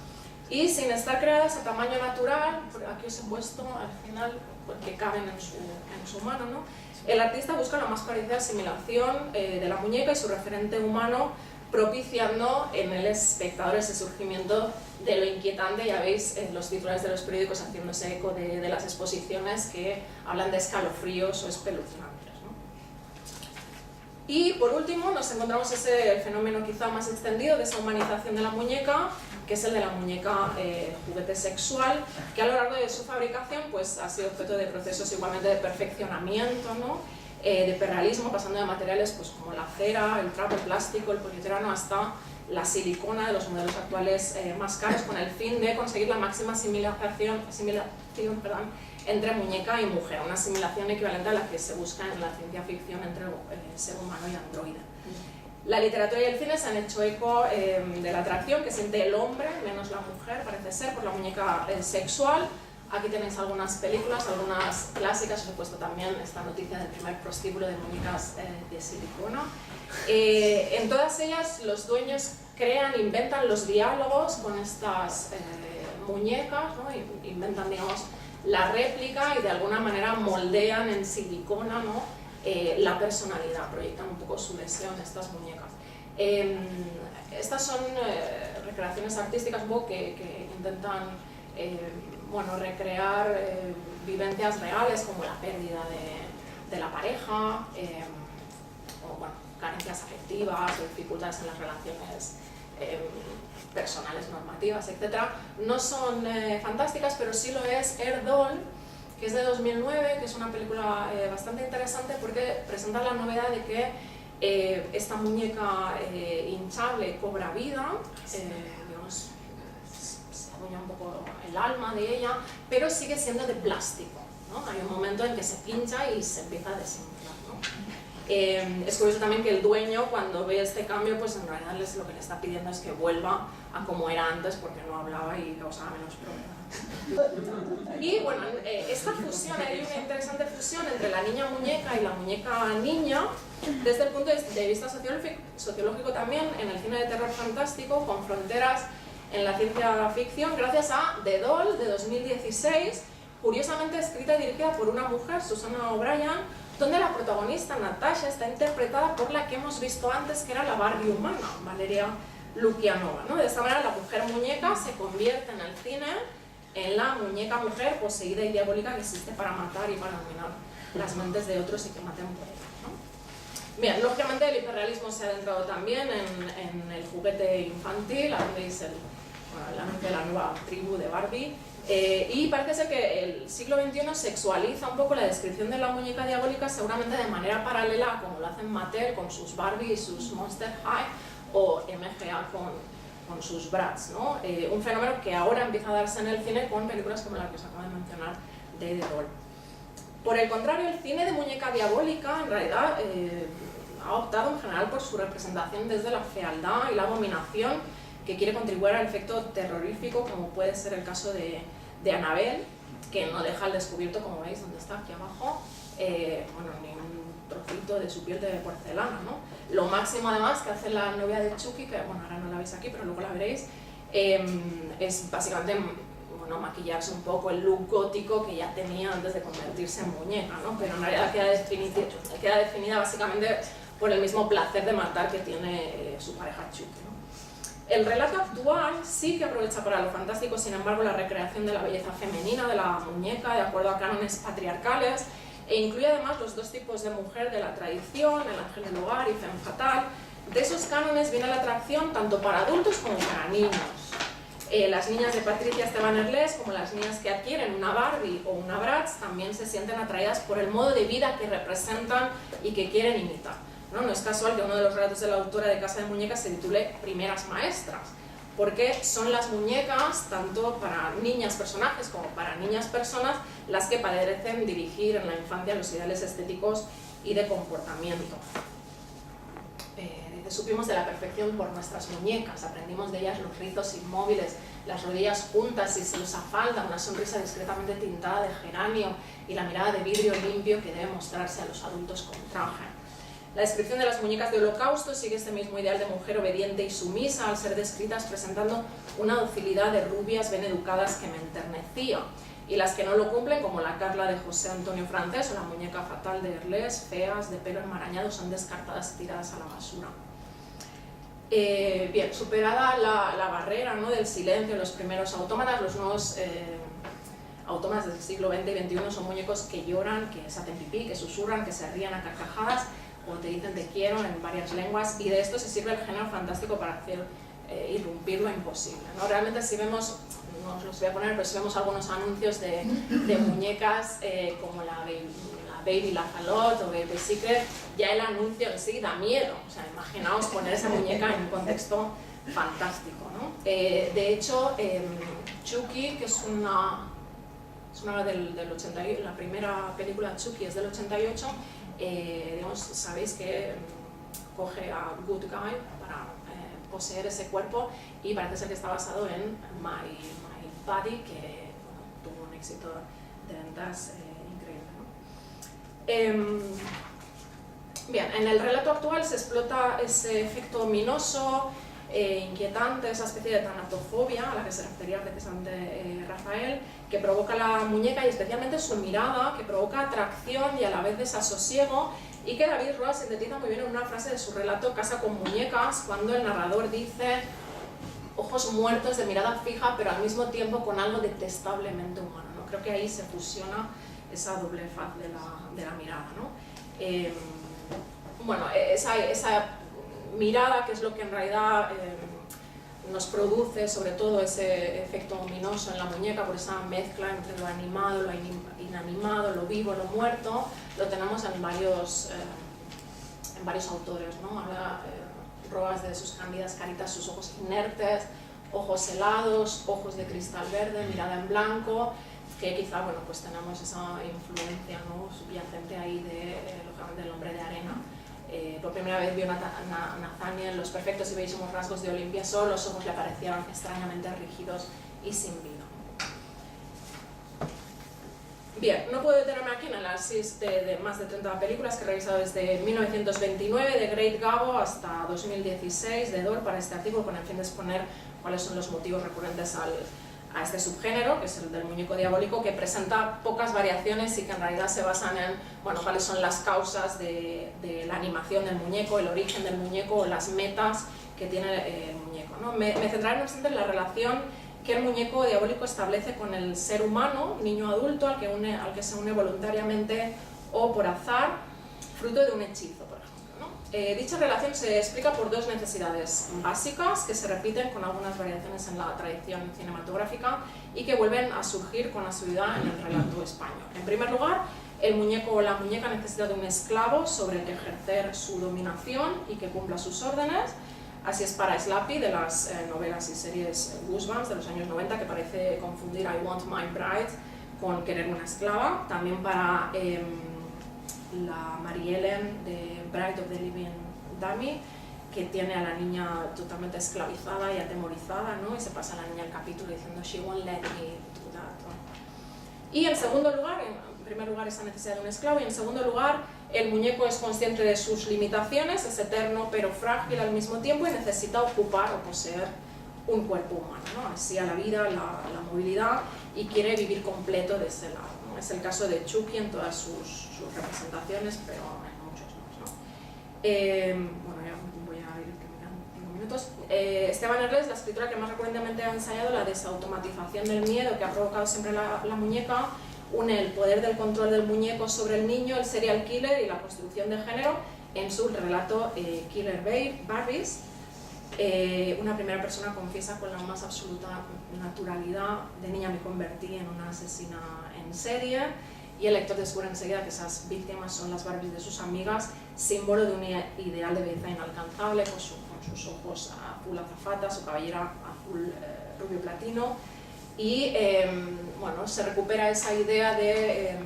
y sin estar creadas a tamaño natural. Aquí os he puesto al final porque caben en su mano, ¿no? El artista busca la más parecida asimilación de la muñeca y su referente humano, propiciando en el espectador ese surgimiento de lo inquietante. Ya veis los titulares de los periódicos haciéndose eco de las exposiciones que hablan de escalofríos o espeluznantes, ¿no? Y por último nos encontramos el fenómeno quizá más extendido de esa humanización de la muñeca, que es el de la muñeca juguete sexual, que a lo largo de su fabricación pues, ha sido objeto de procesos igualmente de perfeccionamiento, ¿no? De hiperrealismo, pasando de materiales pues, como la cera, el trapo, el plástico, el polietileno, hasta la silicona de los modelos actuales más caros, con el fin de conseguir la máxima asimilación entre muñeca y mujer, una asimilación equivalente a la que se busca en la ciencia ficción entre ser humano y androide. La literatura y el cine se han hecho eco de la atracción que siente el hombre, menos la mujer, parece ser, por la muñeca sexual. Aquí tenéis algunas películas, algunas clásicas, os he puesto también esta noticia del primer prostíbulo de muñecas de silicona. En todas ellas los dueños crean, inventan los diálogos con estas muñecas, ¿no? Inventan, digamos, la réplica y de alguna manera moldean en silicona, ¿no? La personalidad, proyectan un poco su deseo en estas muñecas. Estas son recreaciones artísticas un poco que intentan bueno, recrear vivencias reales como la pérdida de la pareja, o bueno, carencias afectivas o dificultades en las relaciones personales, normativas, etc. No son fantásticas, pero sí lo es Doll, que es de 2009, que es una película bastante interesante porque presenta la novedad de que esta muñeca hinchable cobra vida, digamos, se adueña un poco el alma de ella, pero sigue siendo de plástico, ¿no? Hay un momento en que se pincha y se empieza a desinflar, ¿no? Es curioso también que el dueño, cuando ve este cambio, pues en realidad lo que le está pidiendo es que vuelva a como era antes porque no hablaba y causaba menos problemas. Y bueno, esta fusión, hay una interesante fusión entre la niña muñeca y la muñeca niña, desde el punto de vista sociológico también, en el cine de terror fantástico, con fronteras en la ciencia ficción, gracias a The Doll, de 2016, curiosamente escrita y dirigida por una mujer, Susanna O'Brien, donde la protagonista, Natasha, está interpretada por la que hemos visto antes, que era la Barbie humana, Valeria Lukianova, ¿no? De esta manera la mujer muñeca se convierte en el cine en la muñeca mujer poseída y diabólica que existe para matar y para dominar las mentes de otros y que maten por ella, ¿no? Bien, lógicamente el hiperrealismo se ha adentrado también en el juguete infantil, ahí veis el anuncio de la nueva tribu de Barbie. Y parece ser que el siglo XXI sexualiza un poco la descripción de la muñeca diabólica, seguramente de manera paralela a como lo hacen Mattel con sus Barbie y sus Monster High, o MGA con sus Bratz, ¿no? Un fenómeno que ahora empieza a darse en el cine con películas como la que os acabo de mencionar de The Doll. Por el contrario, el cine de muñeca diabólica en realidad ha optado en general por su representación desde la fealdad y la abominación, que quiere contribuir al efecto terrorífico, como puede ser el caso de Annabelle, que no deja al descubierto, como veis, donde está aquí abajo, bueno, ni un trocito de su piel de porcelana, ¿no? Lo máximo además que hace la novia de Chucky, que bueno, ahora no la veis aquí, pero luego la veréis, es básicamente, bueno, maquillarse un poco el look gótico que ya tenía antes de convertirse en muñeca, ¿no? Pero en realidad queda definida básicamente por el mismo placer de matar que tiene su pareja Chucky, ¿no? El relato actual sí que aprovecha para lo fantástico, sin embargo, la recreación de la belleza femenina de la muñeca, de acuerdo a cánones patriarcales, e incluye además los dos tipos de mujer de la tradición, el ángel del hogar y femme fatale. De esos cánones viene la atracción tanto para adultos como para niños. Las niñas de Patricia Esteban Erles, como las niñas que adquieren una Barbie o una Bratz, también se sienten atraídas por el modo de vida que representan y que quieren imitar. No es casual que uno de los relatos de la autora de Casa de Muñecas se titule Primeras Maestras, porque son las muñecas, tanto para niñas personajes como para niñas personas, las que parecen dirigir en la infancia los ideales estéticos y de comportamiento. Supimos de la perfección por nuestras muñecas, aprendimos de ellas los rizos inmóviles, las rodillas juntas y sin falda, una sonrisa discretamente tintada de geranio y la mirada de vidrio limpio que debe mostrarse a los adultos con traje. La descripción de las muñecas de Holocausto sigue este mismo ideal de mujer obediente y sumisa al ser descritas presentando una docilidad de rubias bien educadas que me enternecía, y las que no lo cumplen, como la Carla de José Antonio Francés o la muñeca fatal de Erles, feas, de pelo enmarañado, son descartadas y tiradas a la basura. Bien, superada la barrera, ¿no?, del silencio, los primeros autómatas, los nuevos autómatas del siglo XX y XXI son muñecos que lloran, que se hacen pipí, que susurran, que se ríen a carcajadas, o te dicen te quiero en varias lenguas, y de esto se sirve el género fantástico para hacer irrumpir lo imposible, ¿no? Realmente si vemos, no os los voy a poner, pero si vemos algunos anuncios de muñecas como la Baby Lajalot o Baby Secret, ya el anuncio en sí da miedo. O sea, imaginaos poner esa muñeca en un contexto fantástico, ¿no? De hecho, Chucky, que es una es una del 88, la primera película Chucky es del 88, digamos, sabéis que coge a Good Guy para poseer ese cuerpo y parece ser que está basado en My Body, que bueno, tuvo un éxito de ventas increíble, ¿no? Bien, en el relato actual se explota ese efecto ominoso, inquietante, esa especie de tanatofobia a la que se refería precisamente Rafael, que provoca la muñeca y especialmente su mirada, que provoca atracción y a la vez desasosiego, y que David Roa sintetiza muy bien en una frase de su relato Casa con muñecas, cuando el narrador dice: ojos muertos de mirada fija, pero al mismo tiempo con algo detestablemente humano, ¿no? Creo que ahí se fusiona esa doble faz de la mirada, ¿no? Bueno, esa mirada, que es lo que en realidad nos produce sobre todo ese efecto ominoso en la muñeca, por esa mezcla entre lo animado, lo inanimado, lo vivo, lo muerto, lo tenemos en varios autores, ¿no? Habla Roas de sus cándidas caritas, sus ojos inertes, ojos helados, ojos de cristal verde, mirada en blanco, que quizá, bueno, pues tenemos esa influencia, ¿no?, subyacente ahí del hombre de arena. Por primera vez vio Nathaniel los perfectos y bellísimos rasgos de Olimpia, solo los ojos le parecieron extrañamente rígidos y sin vida. Bien, no puedo detenerme aquí en el análisis de más de 30 películas que he revisado desde 1929, de Great Gabo, hasta 2016, de Dor, para este artículo, con el fin de exponer cuáles son los motivos recurrentes a este subgénero, que es el del muñeco diabólico, que presenta pocas variaciones y que en realidad se basan en, bueno, cuáles son las causas de la animación del muñeco, el origen del muñeco o las metas que tiene el muñeco, ¿no? Me centraré, no obstante, en la relación que el muñeco diabólico establece con el ser humano, niño adulto, al que se une voluntariamente o por azar, fruto de un hechizo, por ejemplo, ¿no? Dicha relación se explica por dos necesidades básicas que se repiten con algunas variaciones en la tradición cinematográfica y que vuelven a surgir con asiduidad en el relato español. En primer lugar, el muñeco o la muñeca necesita de un esclavo sobre el que ejercer su dominación y que cumpla sus órdenes. Así es para Slappy, de las novelas y series Goosebumps de los años 90, que parece confundir I Want My Bride con Querer una esclava. También para la Mary Ellen de Bride of the Living Dummy, que tiene a la niña totalmente esclavizada y atemorizada, ¿no? Y se pasa a la niña el capítulo diciendo "She won't let me do that", ¿no? Y en segundo lugar, en primer lugar, esa necesidad de un esclavo, y en segundo lugar, el muñeco es consciente de sus limitaciones, es eterno pero frágil al mismo tiempo y necesita ocupar o poseer un cuerpo humano, ¿no? Así a la vida, la movilidad, y quiere vivir completo de ese lado, ¿no? Es el caso de Chucky en todas sus representaciones, pero en muchos más, ¿no? Bueno, ya voy a ir terminando 5 minutos. Esteban Erles, la escritora que más recurrentemente ha ensayado la desautomatización del miedo que ha provocado siempre la muñeca, une el poder del control del muñeco sobre el niño, el serial killer y la construcción de género en su relato Killer Barbies. Una primera persona confiesa con la más absoluta naturalidad: de niña me convertí en una asesina en serie, y el lector descubre enseguida que esas víctimas son las Barbies de sus amigas, símbolo de un ideal de belleza inalcanzable, con sus ojos azul azafata, su cabellera azul rubio platino. Y bueno, se recupera esa idea de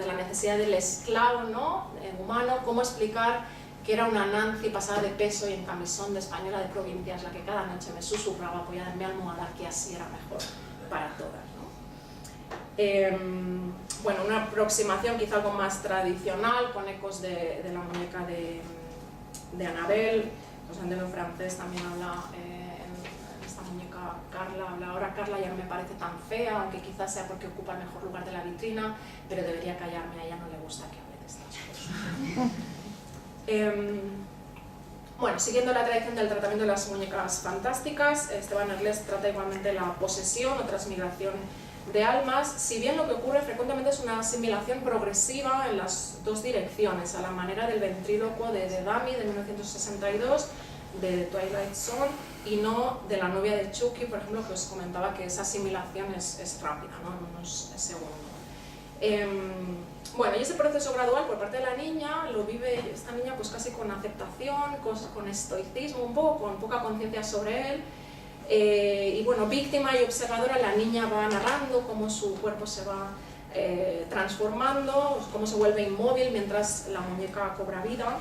la necesidad del esclavo, ¿no?, humano. Cómo explicar que era una Nancy pasada de peso y en camisón de española de provincias la que cada noche me susurraba apoyada en mi almohada que así era mejor para todas, ¿no? Bueno, una aproximación quizá algo más tradicional, con ecos de la muñeca de Annabelle. José Antonio Francés también habla Carla, habla ahora Carla ya no me parece tan fea, aunque quizás sea porque ocupa el mejor lugar de la vitrina, pero debería callarme, a ella no le gusta que hable de estas cosas. Bueno, siguiendo la tradición del tratamiento de las muñecas fantásticas, Esteban Erles trata igualmente la posesión o transmigración de almas, si bien lo que ocurre frecuentemente es una asimilación progresiva en las dos direcciones, a la manera del ventrílocuo de The Dummy de 1962, de Twilight Zone, y no de la novia de Chucky, por ejemplo, que os comentaba que esa asimilación es rápida, ¿no?, en unos segundos. Bueno, y ese proceso gradual por parte de la niña lo vive esta niña pues casi con aceptación, con estoicismo, un poco, con poca conciencia sobre él. Y bueno, víctima y observadora, la niña va narrando cómo su cuerpo se va transformando, cómo se vuelve inmóvil mientras la muñeca cobra vida.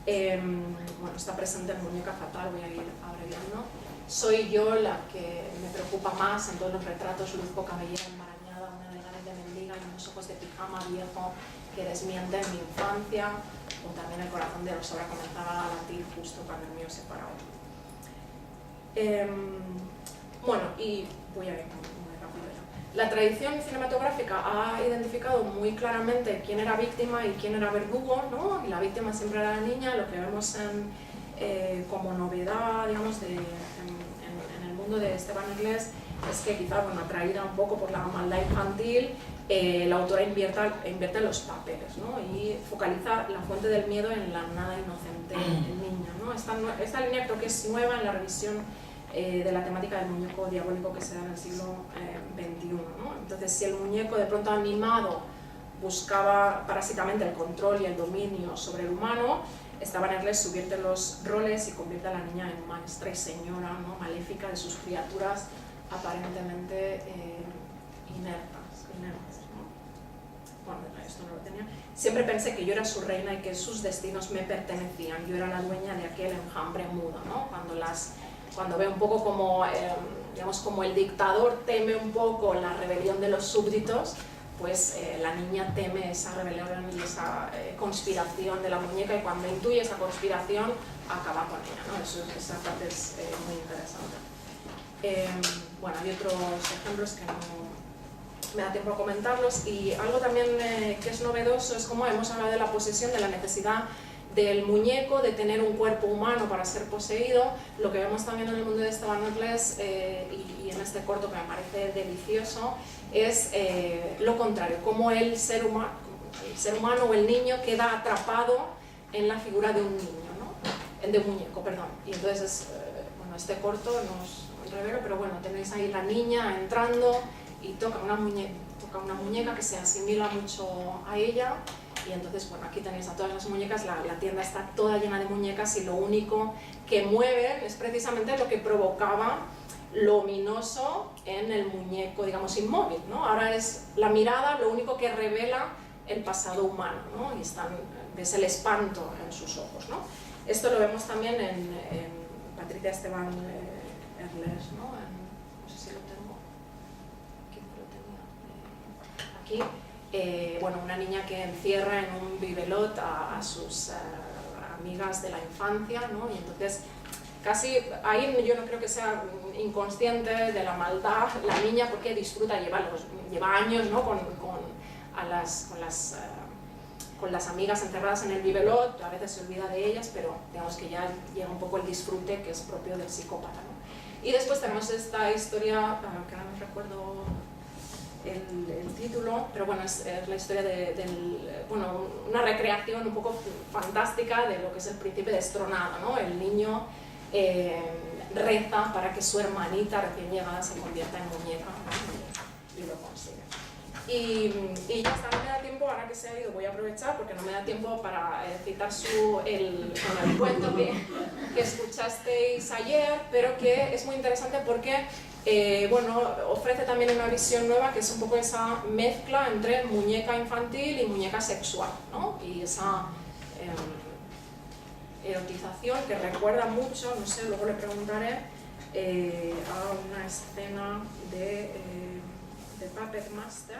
Bueno, está presente en Muñeca Fatal, voy a ir abreviando. Soy yo la que me preocupa más en todos los retratos, luzco cabellera enmarañada, una elegante de mendiga y unos ojos de pijama viejo que desmienten mi infancia, o también el corazón de Rosaura comenzaba a latir justo cuando el mío se paró. Bueno, y voy a ir muy rápido ya. La tradición cinematográfica ha identificado muy claramente quién era víctima y quién era verdugo, ¿no? Y la víctima siempre era la niña. Lo que vemos como novedad, digamos, en el mundo de Esteban Inglés es que quizá, bueno, atraída un poco por la maldad infantil, la autora invierte los papeles, ¿no? Y focaliza la fuente del miedo en la nada inocente niña, ¿no? Esta línea creo que es nueva en la revisión de la temática del muñeco diabólico que se da en el siglo XXI, ¿no? Entonces, si el muñeco de pronto animado buscaba parásitamente el control y el dominio sobre el humano, Esteban Inglés subvierte los roles y convierte a la niña en maestra y señora, ¿no? Maléfica de sus criaturas aparentemente inertes, ¿no? Bueno, esto no lo tenía. Siempre pensé que yo era su reina y que sus destinos me pertenecían. Yo era la dueña de aquel enjambre mudo, ¿no? Cuando ve un poco como, digamos, como el dictador teme un poco la rebelión de los súbditos, pues la niña teme esa rebelión y esa conspiración de la muñeca, y cuando intuye esa conspiración acaba con ella, ¿no? Esa parte es muy interesante. Bueno, hay otros ejemplos que no me da tiempo a comentarlos, y algo también que es novedoso es como hemos hablado de la posesión, de la necesidad del muñeco de tener un cuerpo humano para ser poseído. Lo que vemos también en el mundo de Esteban Inglés y en este corto que me parece delicioso es lo contrario, cómo el ser humano o el niño queda atrapado en la figura de un niño, ¿no? De un muñeco, perdón. Y entonces, bueno, este corto no os revelo, pero bueno, tenéis ahí la niña entrando y toca una muñeca que se asimila mucho a ella. Y entonces, bueno, aquí tenéis a todas las muñecas, la tienda está toda llena de muñecas y lo único que mueven es precisamente lo que provocaba lo ominoso en el muñeco, digamos, inmóvil, ¿no? Ahora es la mirada lo único que revela el pasado humano, ¿no? Y ves el espanto en sus ojos, ¿no? Esto lo vemos también en Patricia Esteban Inglés, ¿no? No sé si lo tengo, aquí lo tenía, aquí. Bueno, una niña que encierra en un bibelot a sus amigas de la infancia, ¿no? Y entonces, casi ahí yo no creo que sea inconsciente de la maldad la niña, porque disfruta, lleva años, ¿no? con las amigas encerradas en el bibelot, a veces se olvida de ellas, pero digamos que ya llega un poco el disfrute que es propio del psicópata, ¿no? Y después tenemos esta historia, que ahora no recuerdo el título, pero bueno, es la historia bueno, una recreación un poco fantástica de lo que es el príncipe destronado, ¿no? El niño reza para que su hermanita recién llegada se convierta en muñeca, ¿no? Y lo consigue. Y ya está, no me da tiempo, ahora que se ha ido voy a aprovechar porque no me da tiempo para citar el cuento que escuchasteis ayer, pero que es muy interesante porque bueno, ofrece también una visión nueva que es un poco esa mezcla entre muñeca infantil y muñeca sexual, ¿no? Y esa erotización que recuerda mucho, no sé, luego le preguntaré, a una escena de Puppet Master.